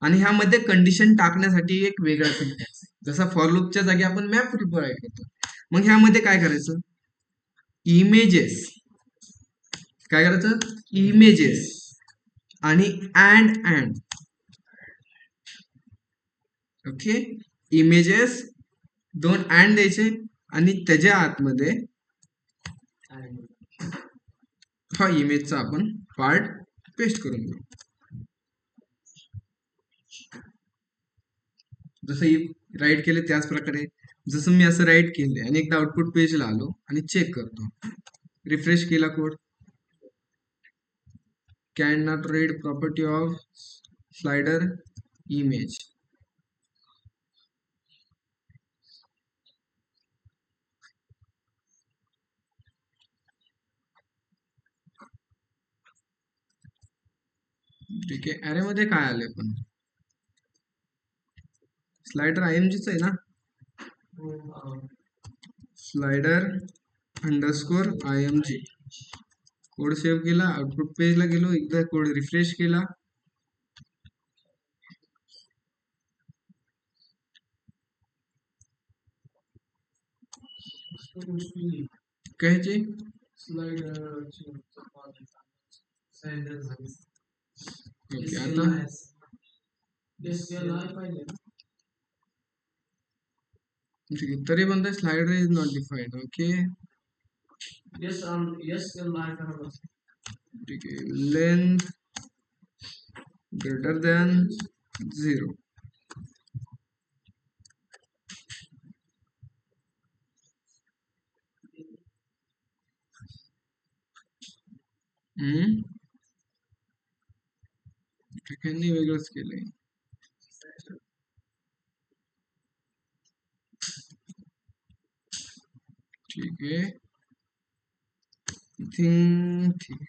आणि ह्यामध्ये कंडिशन टाकण्यासाठी एक वेगळा सिंटॅक्स आहे. जसा फॉर लूपच्या जागी आपण मॅप प्रोव्हाइड करतो. मग ह्यामध्ये काय करायचं, इमेजेस काय करायचं, इमेजेस आणि अँड ओके, इमेजेस दोन अँड द्यायचे आणि त्याच्या आतमध्ये हा इमेजचा आपण पार्ट पेस्ट करून देऊ. जसं राईट केले त्याच प्रकारे जसं मी असं राईट केले आणि एकदा आउटपुट पेजला आलो आणि चेक करतो, रिफ्रेश केला code, can not read property of slider image. ठीक आहे, अरे मध्ये काय आले पण स्लाइडर IMGच आहे ना, slider underscore IMG. Code save केला, आउटपुट पेजला गेलो, एकदा कोड रिफ्रेश केला, कायचे ओके. आता ठीक आहे, तरी म्हणता slider is not defined. Okay ठीक आहे, लेंथ ग्रेटर दॅन 0. ठीक आहे, वेगळंच केलंय. ठीक आहे, ठीक.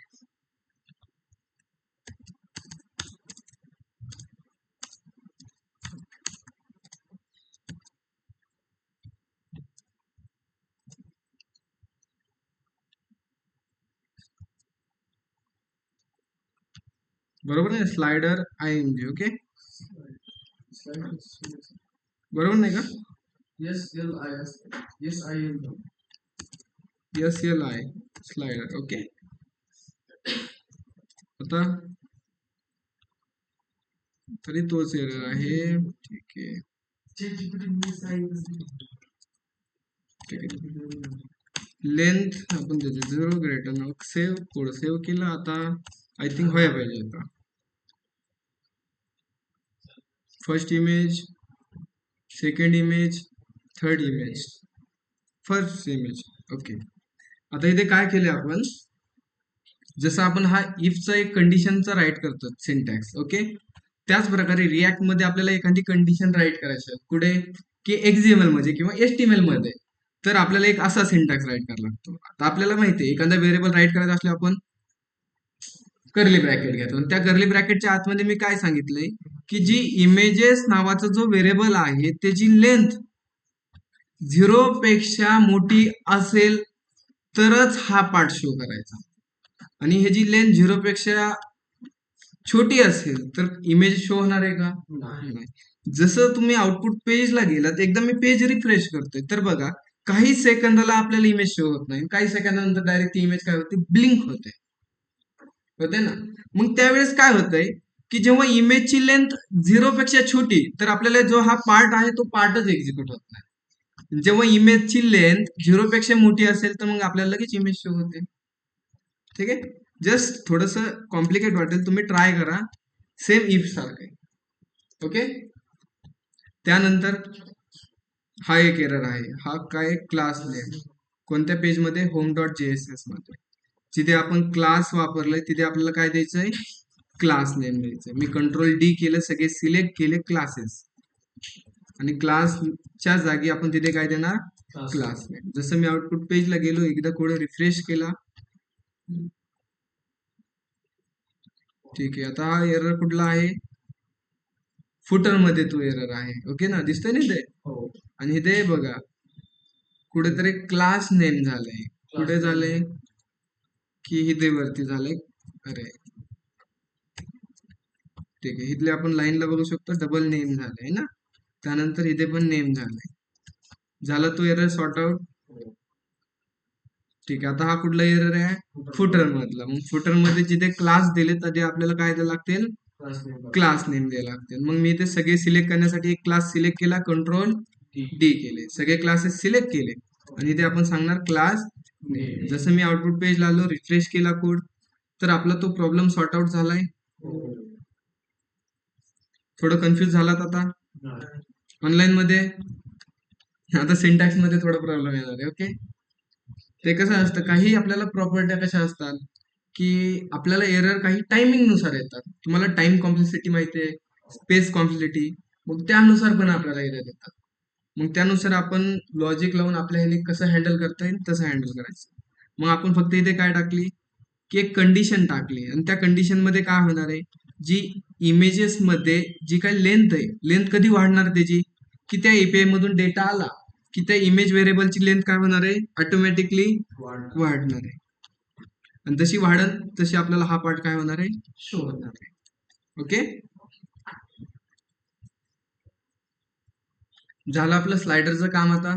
बरोबर आहे, स्लाइडर IMG. ओके बरोबर नाही का, SLI स्लाइडर. ओके आता तरी तोच एरर आहे. ठीक आहे ठीक आहे, लेंथ आपण त्याचे 0 greater not save, code save केला. आता आय थिंक व्हायला पाहिजे. आता first image, second image, third image, first image. Okay, आता इथे काय केले आपण, जसं आपण हा इफचा एक कंडिशनचा राईट करतो सिंटॅक्स. ओके, त्याच प्रकारे रिॲक्ट मध्ये आपल्याला एखादी कंडिशन राईट करायची आहे कुठे, की XML मध्ये किंवा HTML मध्ये, तर आपल्याला एक असा सिंटॅक्स राईट करावा लागतो. आता आपल्याला माहिती आहे एखादा व्हेरिएबल राईट करायचा असले आपण कर्ली ब्रॅकेट घेतो, आणि त्या कर्ली ब्रॅकेटच्या आतमध्ये मी काय सांगितलंय, की जी इमेजेस नावाचा जो व्हेरिएबल आहे त्याची लेंथ 0 पेक्षा मोठी असेल तरच हा पार्ट शो करायचा, आणि हे जी लेंथ 0 पेक्षा छोटी असेल तर इमेज शो होणार आहे का, नाही. जसं तुम्ही आउटपुट पेजला गेलात, एकदा मी पेज रिफ्रेश करतोय तर बघा काही सेकंदाला आपल्याला इमेज शो होत नाही, काही सेकंदानंतर डायरेक्ट ती इमेज काय होते, ब्लिंक होते ना. मग त्यावेळेस काय होतंय, की जेव्हा इमेजची लेंथ 0 पेक्षा छोटी, तर आपल्याला जो हा पार्ट आहे तो पार्टच एक्झिक्यूट होत नाही. जेव्हा इमेजची लेंथ 0 पेक्षा मोठी असेल तर मग आपल्याला लगेच इमेज शो होते. ठीक आहे, जस्ट थोडस कॉम्प्लिकेट वाटेल, तुम्ही ट्राय करा, सेम इफ सारखं. ओके, त्यानंतर हा एक एरर आहे, हा काय, क्लास नेम. कोणत्या पेज मध्ये, home.jss मध्ये, जिथे आपण क्लास वापरलाय तिथे आपल्याला काय द्यायचंय, क्लास नेम द्यायचंय. मी Ctrl+D केलं, सगळे सिलेक्ट केले क्लासेस, आणि क्लासच्या जागी आपण तिथे काय देणार, क्लास नेम. जसं मी आउटपुट पेजला गेलो, एकदा कोड रिफ्रेश केला. ठीक आहे, आता हा एरर कुठला आहे, फुटर मध्ये तो एरर आहे. ओके ना, दिसतंय ना ते, आणि इथे बघा कुठेतरी क्लास नेम झालंय, कुठे झालंय की इथे वरती झालंय. अरे ठीक आहे, इथले आपण लाईनला बघू शकतो डबल नेम झालंय ना. त्यानंतर इथे पण नेम झालंय. झाला तो एरर सॉर्ट आउट. ठीक आहे, आता हा कुठला एरर आहे, फुटर मधला. मग फुटर मध्ये जिथे क्लास दिले तिथे आपल्याला काय द्यायला लागतील, क्लास नेम द्यायला लागतील. मग मी इथे सगळे सिलेक्ट करण्यासाठी एक क्लास सिलेक्ट केला, कंट्रोल डी केले, सगळे क्लासेस सिलेक्ट केले आणि इथे आपण सांगणार क्लास नेम. जसं मी आउटपुट पेजला आलो, रिफ्रेश केला कोड, तर आपला तो प्रॉब्लेम सॉर्ट आउट झालाय. थोडं कन्फ्युज झालात आता ऑनलाईन मध्ये. आता सिंटॅक्स मध्ये थोडा प्रॉब्लेम येणार आहे. ओके, ते कसं असतं, काही आपल्याला प्रॉपर्ट्या कशा असतात की आपल्याला एरर काही टायमिंग नुसार येतात. तुम्हाला टाइम कॉम्प्लेक्सिटी माहिती आहे, स्पेस कॉम्प्लेक्सिटी, मग त्यानुसार पण आपल्याला एरर येतात. मग त्यानुसार आपण लॉजिक लावून आपल्या ह्याने कसं हँडल करता येईल तसं हँडल करायचं. मग आपण फक्त इथे काय टाकली की एक कंडिशन टाकली आणि त्या कंडिशन मध्ये काय होणार आहे, जी इमेजेस मध्ये जी काही लेंथ आहे, लेंथ कधी वाढणार त्याची, की त्या एपीआय मधून डेटा आला की त्या इमेज व्हेरिएबलची लेंथ काय होणार आहे, ऑटोमॅटिकली वाढणार आहे. आणि जशी वाढन तशी आपल्याला हा पार्ट काय होणार आहे, शो होणार आहे. ओके, झालं आपलं स्लायडरचं काम. आता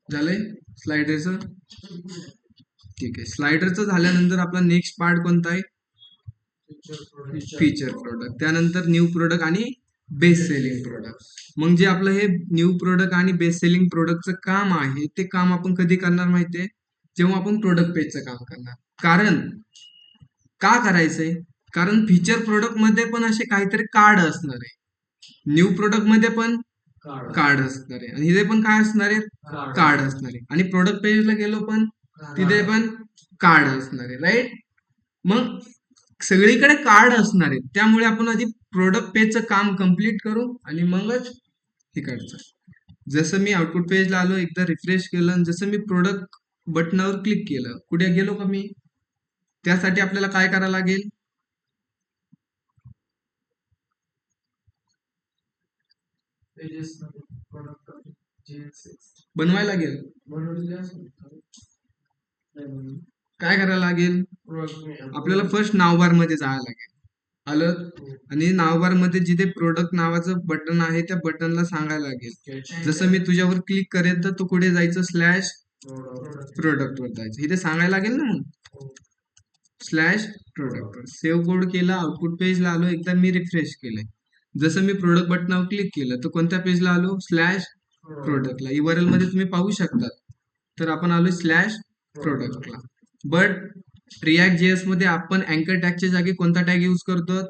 झालंय स्लायडरचं. ठीक आहे, स्लायडरचं झाल्यानंतर आपला नेक्स्ट पार्ट कोणता आहे, फीचर प्रोडक्ट. त्यानंतर न्यू प्रोडक्ट आणि बेस्ट सेलिंग प्रोडक्ट. मग जे आपलं हे न्यू प्रोडक्ट आणि बेस्ट सेलिंग प्रोडक्टचं काम आहे, ते काम आपण कधी करणार माहितीये, जेव्हा आपण प्रोडक्ट पेजचं काम करणार. कारण का करायचंय, कारण फीचर प्रोडक्ट मध्ये पण असे काहीतरी कार्ड असणार आहे, न्यू प्रोडक्ट मध्ये पण कार्ड असणार आहे, आणि इथे पण काय असणार आहे, कार्ड असणार आहे. आणि प्रोडक्ट पेजला गेलो पण तिथे पण कार्ड असणार आहे, राईट. मग सगळीकडे कार्ड असणार आहेत, त्यामुळे आपण आधी प्रोडक्ट पेजचं काम कम्प्लीट करू आणि मगच इकडचं. जसं मी आउटपुट पेजला आलो, एकदा रिफ्रेश केलं आणि जसं मी प्रोडक्ट बटनावर क्लिक केलं, कुठे गेलो का मी, त्यासाठी आपल्याला काय करायला लागेल, बनवायला लागेल. काय करायला लागेल, आपल्याला फर्स्ट नावबार मध्ये जायला लागेल. आलं, आणि नावबार मध्ये जिथे प्रोडक्ट नावाचं बटन आहे त्या बटनला सांगायला लागेल, जसं मी तुझ्यावर क्लिक करेल तर तू कुठे जायचं, स्लॅश प्रोडक्ट वर जायचं. इथे सांगायला लागेल ना, मग स्लॅश प्रोडक्ट वर सेव्ह कोड केला, आउटपुट पेजला आलो, एकदा मी रिफ्रेश केलंय. जसं मी प्रोडक्ट बटनावर क्लिक केलं तर कोणत्या पेजला आलो, स्लॅश प्रोडक्टला. URL मध्ये तुम्ही पाहू शकता, तर आपण आलो स्लॅश प्रोडक्टला. बट रिॲक्ट जेएस मध्ये आपण अँकर टॅगच्या जागी कोणता टॅग यूज करतो,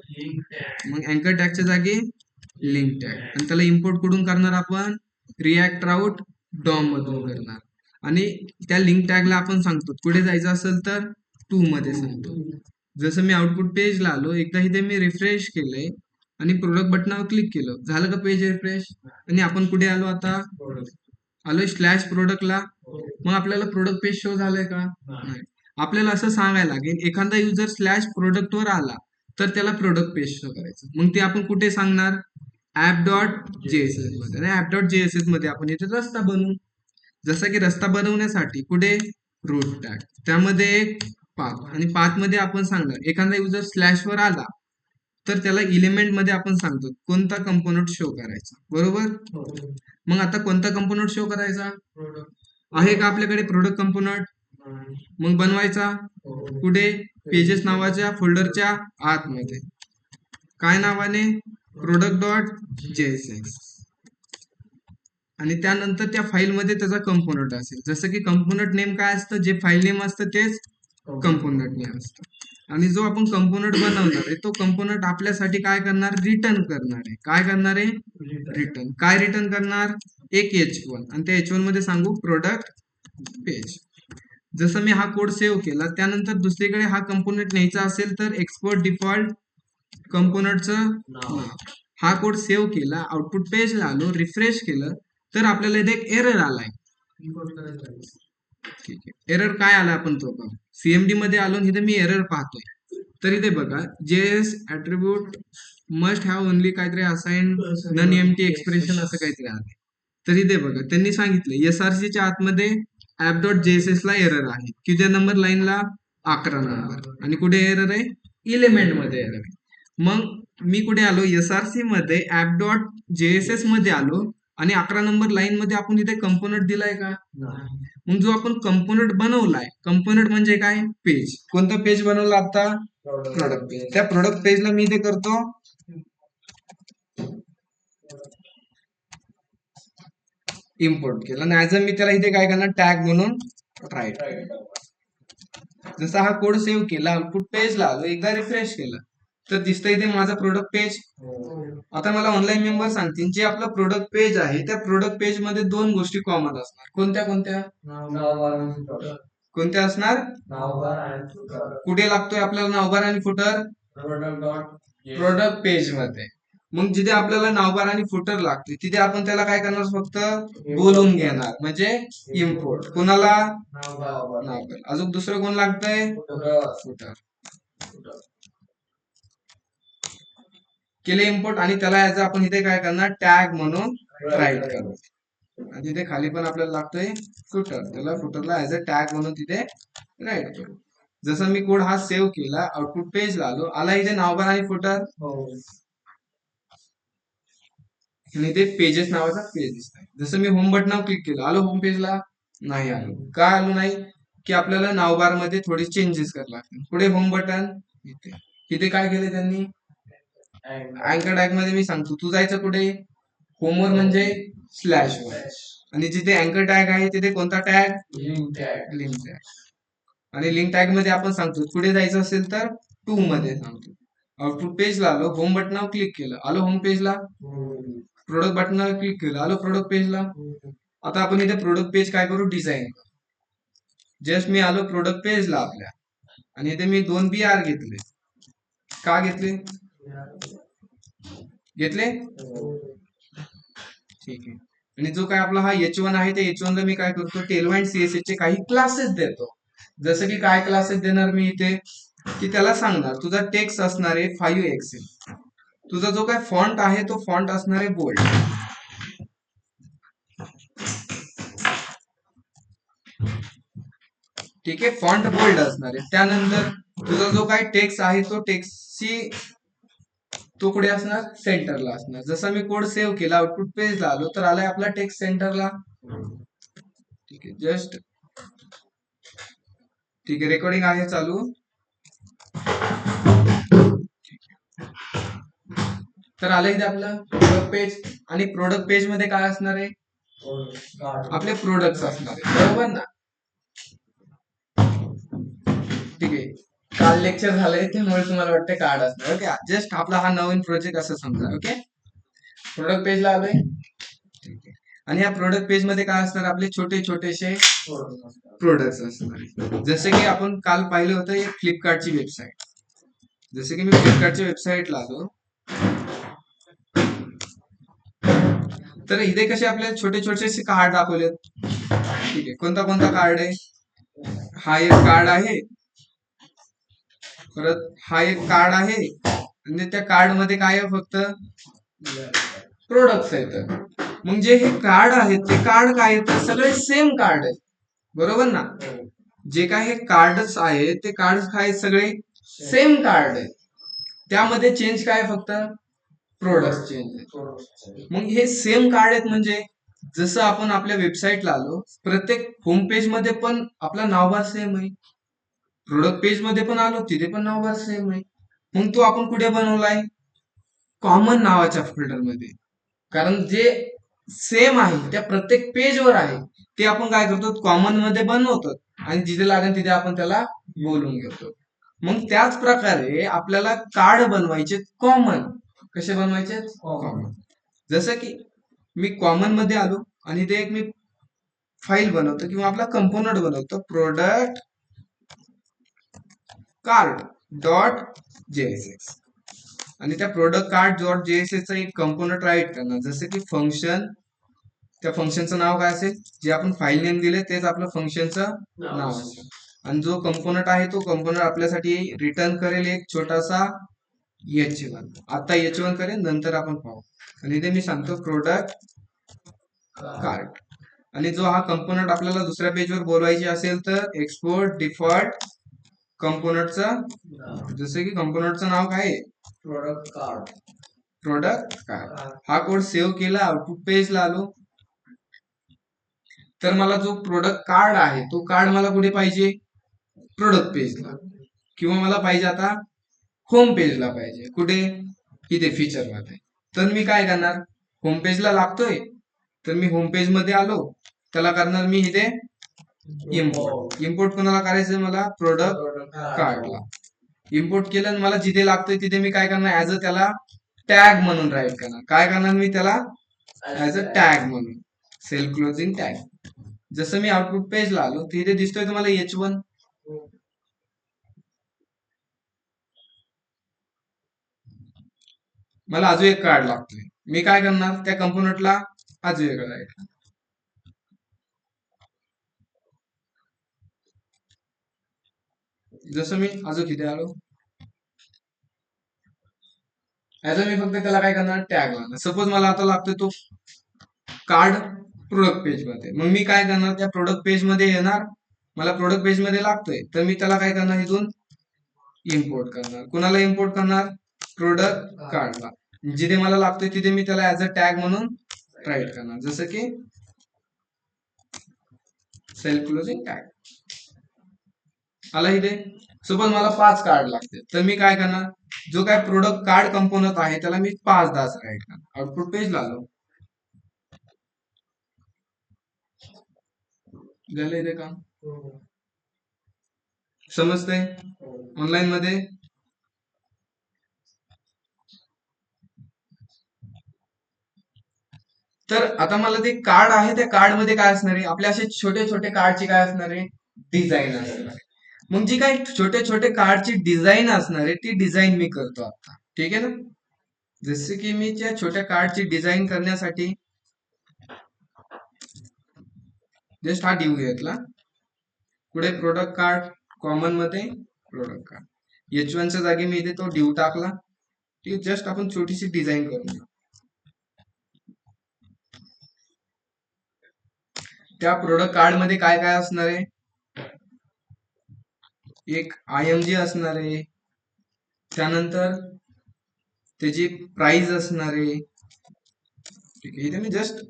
मग अँकर टॅगच्या जागी लिंक टॅग. आणि त्याला इम्पोर्ट कुठून करणार, आपण रिॲक्ट राऊट डॉम मधून करणार. आणि त्या लिंक टॅगला आपण सांगतो पुढे जायचं असेल तर 2 मध्ये सांगतो. जसं मी आउटपुट पेजला आलो, एकदा इथे मी रिफ्रेश केलंय आणि प्रोडक्ट बटनावर क्लिक केलं, झालं का पेज रिफ्रेश. आणि आपण कुठे आलो, आता आलोय स्लॅश प्रोडक्टला. मग आपल्याला प्रोडक्ट पेज शो झालंय का, नाही. आपल्याला असं सांगायला लागेल, एखादा युजर स्लॅश प्रोडक्ट वर आला तर त्याला प्रोडक्ट पेज शो करायचं. मग ते आपण कुठे सांगणार, app.jss मध्ये. आणि app.jss मध्ये आपण इथे रस्ता बनवू. जसं की रस्ता बनवण्यासाठी कुठे, रूट टॅग, त्यामध्ये एक पाथ, आणि पाथ मध्ये आपण सांगणार एखादा युजर स्लॅश वर आला तर त्याला एलिमेंट मध्ये आपण सांगतो कोणता कंपोनंट शो करायचा, बरोबर. मग आता कोणता कंपोनंट शो करायचा आहे का आपल्याकडे, प्रोडक्ट कंपोनंट. मग बनवायचा कुठे, पेजेस नावाच्या फोल्डरच्या आतमध्ये. काय नावाने, product.js. आणि त्यानंतर त्या फाईल मध्ये त्याचा कंपोनंट असेल, जसं की कंपोनंट नेम काय असतं, जे फाईल नेम असतं तेच कंपोनंट नेम असतं. आणि जो आपण कंपोनंट बनवणार आहे तो कंपोनंट आपल्यासाठी काय करणार, रिटर्न करणार आहे. काय करणार आहे, रिटर्न. काय रिटर्न करणार, एक H1, आणि त्या H1 मध्ये सांगू प्रोडक्ट पेज. जसं मी हा कोड सेव्ह केला, त्यानंतर दुसरीकडे हा कंपोनंट न्यायचा असेल तर एक्सपोर्ट डिफॉल्ट कंपोनंटचं नाव. हा कोड सेव्ह केला, आउटपुट पेजला आलो, रिफ्रेश केलं तर आपल्याला इथे एक एरर आलाय. ठीक आहे, एरर काय आला आपण तो पाहू. CMD मध्ये आलो, इथे मी एरर पाहतोय. तर इथे बघा JS attribute must have only काहीतरी असाइन नन एम्प्टी एक्सप्रेशन असं काहीतरी आहे. तर इथे बघा त्यांनी सांगितलं एसआरसीच्या आतमध्ये ऍप डॉट जेएसएस ला एरर आहे. किती नंबर लाईनला 11 नंबर. आणि कुठे एरर आहे? एलिमेंट मध्ये एरर आहे. मग मी कुठे आलो? एसआरसी मध्ये ऍप डॉट जेएसएस मध्ये आलो आणि 11 नंबर लाईन मध्ये आपण इथे कंपोनंट दिलाय का? मग जो आपण कंपोनंट बनवलाय, कंपोनंट म्हणजे काय? पेज. कोणतं पेज बनवलं आता? Product page. त्या प्रोडक्ट पेजला मी इथे करतो इम्पोर्ट केलं आणि ऍज मी त्याला इथे काय करणार? टॅग म्हणून राईट. जसा हा कोड सेव्ह केला, आउटपुट पेजला आलो, एकदा रिफ्रेश केलं तर दिसतंय इथे माझं प्रोडक्ट पेज. आता मला ऑनलाईन मेंबर सांगतील जे आपलं प्रोडक्ट पेज आहे त्या प्रोडक्ट पेज मध्ये दोन गोष्टी कॉमन असणार. कोणत्या कोणत्या? कोणत्या असणार? कुठे लागतोय आपल्याला नावबार आणि फुटर? प्रोडक्ट पेज मध्ये. मग जिथे आपल्याला नावबार आणि फुटर लागते तिथे आपण त्याला काय करणार? फक्त बोलून घेणार म्हणजे इम्पोर्ट. कोणाला? नावबार. अजून दुसरं कोण लागतंय? फुटर. केले इम्पोर्ट आणि त्याला याचा आपण इथे काय करणार? टॅग म्हणून राईट करू. आणि तिथे खाली पण आपल्याला लागतोय फुटर. त्याला फुटरला ऍज अ टॅग म्हणून तिथे राईट करू. जसं मी कोड हा सेव्ह केला, आउटपुट पेजला आलो, आला इथे नावबार आणि फुटर आणि ते पेजेस नावाचा पेज दिसतोय. जसं मी होम बटनावर क्लिक केलं, आलो होम पेजला? नाही आलो. का आलो नाही? की आपल्याला नावबार मध्ये थोडे चेंजेस करावे लागतील. पुढे होम बटन इथे. इथे काय केले त्यांनी? अँकर टॅग मध्ये मी सांगतो तू जायचं कुठे? होमवर म्हणजे स्लॅश वर. आणि जिथे अँकर टॅग आहे तिथे कोणता टॅग? Link tag. आणि लिंक टॅग मध्ये आपण सांगतो पुढे जायचं असेल तर टू मध्ये सांगतो. आउटपुट पेजला आलो, होम बटनावर क्लिक केलं, आलो होम पेजला. प्रोडक्ट बटनावर क्लिक केलं, आलो प्रोडक्ट पेजला. आता आपण इथे प्रोडक्ट पेज काय करू? डिझाईन. जस्ट मी आलो प्रोडक्ट पेजला आपल्या आणि इथे मी 2 BR घेतले. का घेतले? ठीक आहे. आणि जो काय आपला हा H1 आहे त्या H1 ला मी काय करतो? टेलवाईन सीएसएस चे काही क्लासेस देतो. जसं की काय क्लासेस देणार मी इथे? की त्याला सांगणार तुझा टेक्स्ट असणार आहे 5 एक्सेल. तुझा जो काय फॉन्ट आहे तो फॉन्ट असणार आहे बोल्ड. ठीक आहे, फॉन्ट बोल्ड असणार आहे. त्यानंतर तुझा जो काय टेक्स्ट आहे तो टेक्स्टची तो कुठे असणार? सेंटरला असणार. जसं मी कोड सेव्ह केला, आउटपुट पेजला आलो तर आलाय आपला टेक्स्ट सेंटरला. ठीक आहे, जस्ट ठीक आहे, रेकॉर्डिंग आहे चालू. तर आलं इथे आपलं प्रोडक्ट पेज आणि प्रोडक्ट पेज मध्ये काय असणार आहे? आपले प्रोडक्ट्स असणार आहे. बरोबर ना? ठीक आहे, काल लेक्चर झालंय त्यामुळे तुम्हाला वाटतं कार्ड असणार. ओके, जस्ट आपला हा नवीन प्रोजेक्ट असं समजा. ओके, प्रोडक्ट पेजला आलोय. ठीक आहे, आणि या प्रोडक्ट पेज मध्ये काय असणार? आपले छोटे छोटेसे प्रोडक्ट्स असणार. जसे की आपण काल पाहिलं होतं एक फ्लिपकार्टची वेबसाईट. जसे की मी फ्लिपकार्टच्या वेबसाईटला आलो तर इथे कसे आपल्याला छोटे छोटेसे कार्ड दाखवलेत. ठीक आहे, कोणता कोणता कार्ड आहे? हा एक कार्ड आहे, परत हा एक कार्ड आहे आणि त्या कार्ड मध्ये काय आहे? फक्त प्रोडक्ट्स आहेत. मग जे हे कार्ड आहेत ते कार्ड काय आहेत? सगळे सेम कार्ड आहेत. बरोबर ना? जे काय हे कार्डच आहे ते कार्ड काय सगळे सेम कार्ड आहेत. त्यामध्ये चेंज काय? फक्त प्रोडक्ट चेंज. मग हे सेम कार्ड आहेत म्हणजे जसं आपण आपल्या वेबसाईटला आलो, प्रत्येक होम पेज मध्ये पण आपला नावबार सेम आहे, प्रोडक्ट पेज मध्ये पण आलो तिथे पण नावबार सेम आहे. मग तो आपण कुठे बनवलाय? कॉमन नावाच्या फोल्डर मध्ये. कारण जे सेम आहे त्या प्रत्येक पेजवर आहे ते आपण काय करतो? कॉमन मध्ये बनवतो आणि जिथे लागेल तिथे आपण त्याला बोलून घेतो. मग त्याच प्रकारे आपल्याला कार्ड बनवायचे कॉमन. कसे बनवायचे? कॉमन. जसं की मी कॉमन मध्ये आलो आणि ते एक मी फाईल बनवतो किंवा आपला कंपोनंट बनवतो प्रोडक्ट कार्ड डॉट जेएसएस आणि त्या प्रोडक्ट कार्ड डॉट जेएसएस चा एक कंपोनंट राईट करणार. जसं की फंक्शन, त्या फंक्शनचं नाव काय असेल? जे आपण फाईल नेम दिले तेच आपलं फंक्शनचं नाव असेल. आणि जो कंपोनंट आहे तो कंपोनंट आपल्यासाठी रिटर्न करेल एक छोटासा H1. आता H1 करेल, नंतर आपण पाहू. आणि इथे मी सांगतो प्रोडक्ट कार्ड. आणि जो हा कंपोनंट आपल्याला दुसऱ्या पेजवर बोलवायचे असेल तर एक्सपोर्ट डिफॉल्ट कंपोनंटचा, जसं की कंपोनंटचं नाव काय आहे, प्रोडक्ट कार्ड. Product card. हा कोड सेव्ह केला, आउटपुट पेजला आलो. तर मला जो प्रोडक्ट कार्ड आहे तो कार्ड मला कुठे पाहिजे, प्रोडक्ट पेजला, किंवा मला पाहिजे आता होम पेजला पाहिजे. कुठे, इथे फीचर मध्ये. तर मी काय करणार, होम पेजला लागतोय तर मी होम पेज मध्ये आलो, त्याला करणार मी इथे इम्पोर्ट. इम्पोर्ट कोणाला करायचं, मला प्रोडक्ट कार्डला इम्पोर्ट केलं. आणि मला जिथे लागतोय तिथे मी काय करणार, ऍज अ त्याला टॅग म्हणून राईट करणार. काय करणार मी त्याला, ऍज अ टॅग म्हणून, सेल्फ क्लोजिंग टॅग. जसं मी आउटपुट पेजला आलो तिथे दिसतोय तुम्हाला H1. मला अजून एक कार्ड लागतोय. मी काय करणार, त्या कंपोनंटला अजून एक राईट. जसं मी अजून किती आलो, ऍज मी फक्त त्याला काय करणार, टॅग लावणार. सपोज मला आता लागतोय तो कार्ड प्रोडक्ट पेज मध्ये, मग मी काय करणार, त्या प्रोडक्ट पेज मध्ये येणार. मला प्रोडक्ट पेज मध्ये लागतोय तर मी त्याला काय करणार, इथून इम्पोर्ट करणार. कुणाला इम्पोर्ट करणार, प्रोडक्ट कार्डला. जिथे मला लागतोय तिथे मी त्याला ऍज अ टॅग म्हणून राईट करणार. जसं की सेल्फ क्लोजिंग टॅग आला इथे. सपोज मला 5 कार्ड लागते तर मी काय करणार, जो काय प्रोडक्ट कार्ड कंपोनंट आहे त्याला मी 5 दास राईट करणार. आउटपुट पेज ला आलो, झालं इथे काम. समजतंय ऑनलाईन मध्ये. तर आता मला ते कार्ड आहे, त्या कार्ड मध्ये काय असणार आहे, आपले असे छोटे छोटे कार्डची काय असणार आहे, डिझाईन असणार आहे. मग जी काही छोटे छोटे कार्डची डिझाईन असणार आहे ती डिझाईन मी करतो आता. ठीक आहे ना. जसे की मी त्या छोट्या कार्डची डिझाईन करण्यासाठी जस्ट हा डिव घेतला. पुढे प्रोडक्ट कार्ड, कॉमन मध्ये प्रोडक्ट कार्ड, H1 च्या जागी मी इथे तो डिव टाकला. ती जस्ट आपण छोटीशी डिझाईन करून घेऊ. त्या प्रोडक्ट कार्ड मध्ये काय काय असणार आहे, एक IMG असणार आहे, त्यानंतर त्याची प्राइस असणार आहे. ठीक आहे, इथे मी जस्ट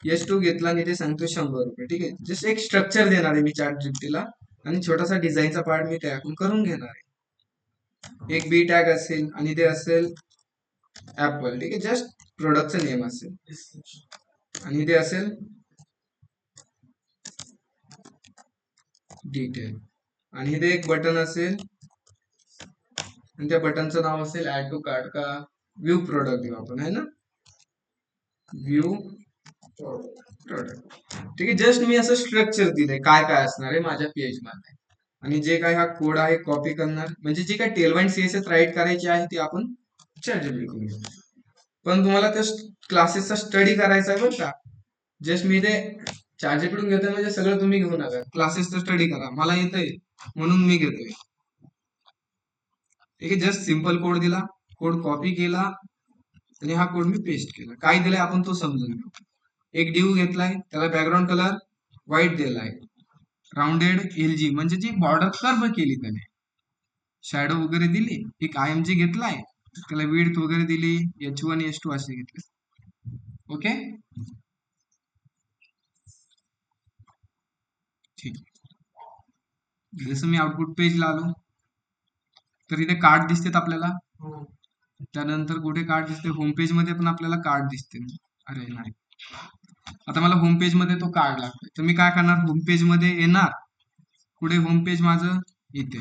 S2 घेतला आणि इथे सांगतो 100 रुपये. ठीक आहे, जस्ट एक स्ट्रक्चर देणार आहे मी चॅट जीपीटीला आणि छोटासा डिझाईनचा पार्ट मी त्यातून करून घेणार आहे. एक बी टॅग असेल आणि ते असेल ऍपल. ठीक आहे, जस्ट प्रोडक्टचं नेम असेल आणि ते असेल डिटेल. आणि इथे एक बटन असेल आणि त्या बटनचं नाव असेल ऍड टू कार्ट का व्ह्यू प्रोडक्ट देऊ आपण, है ना, व्ह्यू प्रोडक्ट. ठीक आहे, जस्ट मी असं स्ट्रक्चर दिलंय काय काय असणार आहे माझ्या पेज मध्ये. आणि जे काय हा कोड आहे कॉपी करणार, म्हणजे जे काय टेलवाईन CSS राईट करायची आहे ती आपण चॅट जीपीटी करून घेऊ. पण तुम्हाला त्या क्लासेसचा स्टडी करायचा आहे बरं का. जस्ट मी ते चॅट जीपीटी घेतोय म्हणजे सगळं तुम्ही घेऊ नका, क्लासेसचा स्टडी करा. मला येतंय म्हणून मी घेतोय. ठीक आहे, जस्ट सिंपल कोड दिला, कोड कॉपी केला आणि हा कोड मी पेस्ट केला. काय दिलाय आपण तो समजून घेऊ. एक डिव घेतलाय, त्याला बॅकग्राऊंड कलर व्हाईट दिलाय, राऊंडेड LG म्हणजे जी बॉर्डर कर्व केली त्याने, शॅडो वगैरे दिली. एक IMG घेतलाय, त्याला विड्थ वगैरे दिली, H1 H2 असे घेतले. ओके, ठीक. जसं मी आउटपुट पेजला आलो तर इथे कार्ड दिसतात आपल्याला. त्यानंतर कुठे कार्ड दिसते, होम पेज मध्ये पण आपल्याला कार्ड दिसते. अरे नाही, आता मला होम पेज मध्ये तो कार्ड लागतोय तर मी काय करणार, होम पेज मध्ये येणार. पुढे होम पेज माझं इथे,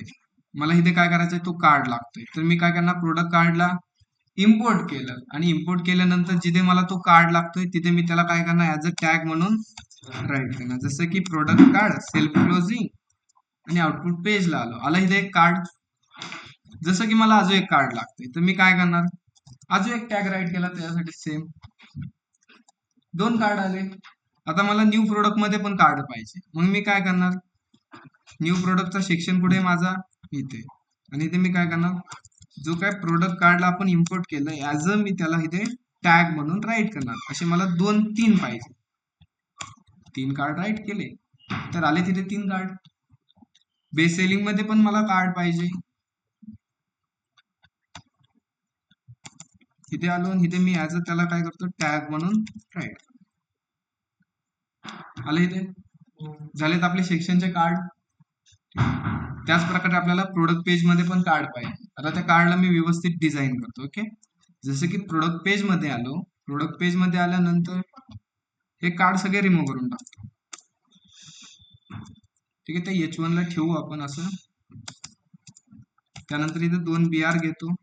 मला इथे काय करायचंय, तो कार्ड लागतोय तर मी काय करणार, प्रोडक्ट कार्डला इम्पोर्ट केलं आणि इम्पोर्ट केल्यानंतर जिथे मला तो कार्ड लागतोय तिथे मी त्याला काय करणार, ऍज अ टॅग म्हणून राईट करणार. जसं की प्रोडक्ट कार्ड सेल्फ क्लोजिंग आणि आउटपुट पेजला आलो. आला इथे एक कार्ड. जसं की मला अजून एक कार्ड लागतोय तर मी काय करणार, अजून एक टॅग राईट केला, त्यासाठी सेम 2 कार्ड आले. आता मला न्यू प्रोडक्ट मध्ये पण कार्ड पाहिजे, मग मी काय करणार, न्यू प्रोडक्टचा सेक्शन कुठे आहे माझा इथे, आणि इथे मी काय करणार, जो काय प्रोडक्ट कार्डला आपण इम्पोर्ट केलं ऍज अ मी त्याला इथे टॅग म्हणून राईट करणार. असे मला 2-3 पाहिजे, 3 कार्ड राईट केले तर आले तिथे 3 कार्ड. बेस्ट सेलिंग मध्ये पण मला कार्ड पाहिजे, इथे आलो आणि इथे मी ऍज अ त्याला काय करतो टॅग म्हणून राईट. आले इथे झालेत आपले सेक्शनचे कार्ड. त्याच प्रकारे आपल्याला प्रोडक्ट पेज मध्ये पण कार्ड पाहिजे. आता त्या कार्डला मी व्यवस्थित डिझाईन करतो. ओके, जसं की प्रोडक्ट पेज मध्ये आलो, प्रोडक्ट पेज मध्ये आल्यानंतर हे कार्ड सगळे रिमूव्ह करून टाकतो. ठीक आहे, त्या H1 ला ठेवू आपण असं. त्यानंतर इथे 2 BR घेतो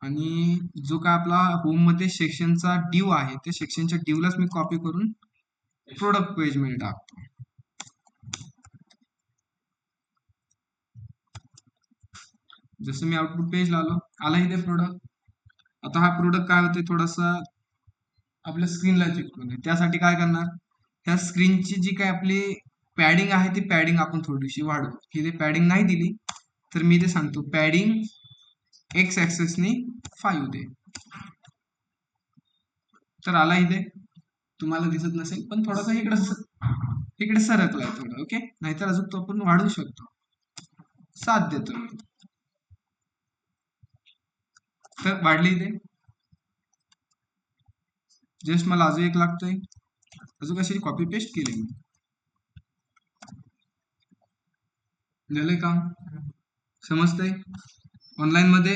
आणि जो काय आपला होम मध्ये सेक्शनचा ड्यू आहे त्या सेक्शनच्या ड्यूलाच मी कॉपी करून प्रोडक्ट पेज मध्ये टाकतो. जसं मी आउटपुट पेजला आला इथे प्रोडक्ट. आता हा प्रोडक्ट काय होते थोडासा आपल्या स्क्रीनला चिकटून आहे, त्यासाठी काय करणार, ह्या स्क्रीनची जी काय आपली पॅडिंग आहे ती पॅडिंग आपण थोडीशी वाढवू. इथे पॅडिंग नाही दिली तर मी इथे सांगतो पॅडिंग एक्स ऍक्सेसनी 5 दे. तर आला इथे, तुम्हाला दिसत नसेल पण थोडासा इकडे सरकलाय थोडं. ओके, नाहीतर अजून तो आपण वाढवू शकतो. 7 देतो मी, तर वाढली इथे. जस्ट मला अजून एक लागतोय, अजून कशी कॉपी पेस्ट केली मी. झालंय काम, समजतंय ऑनलाईन मध्ये.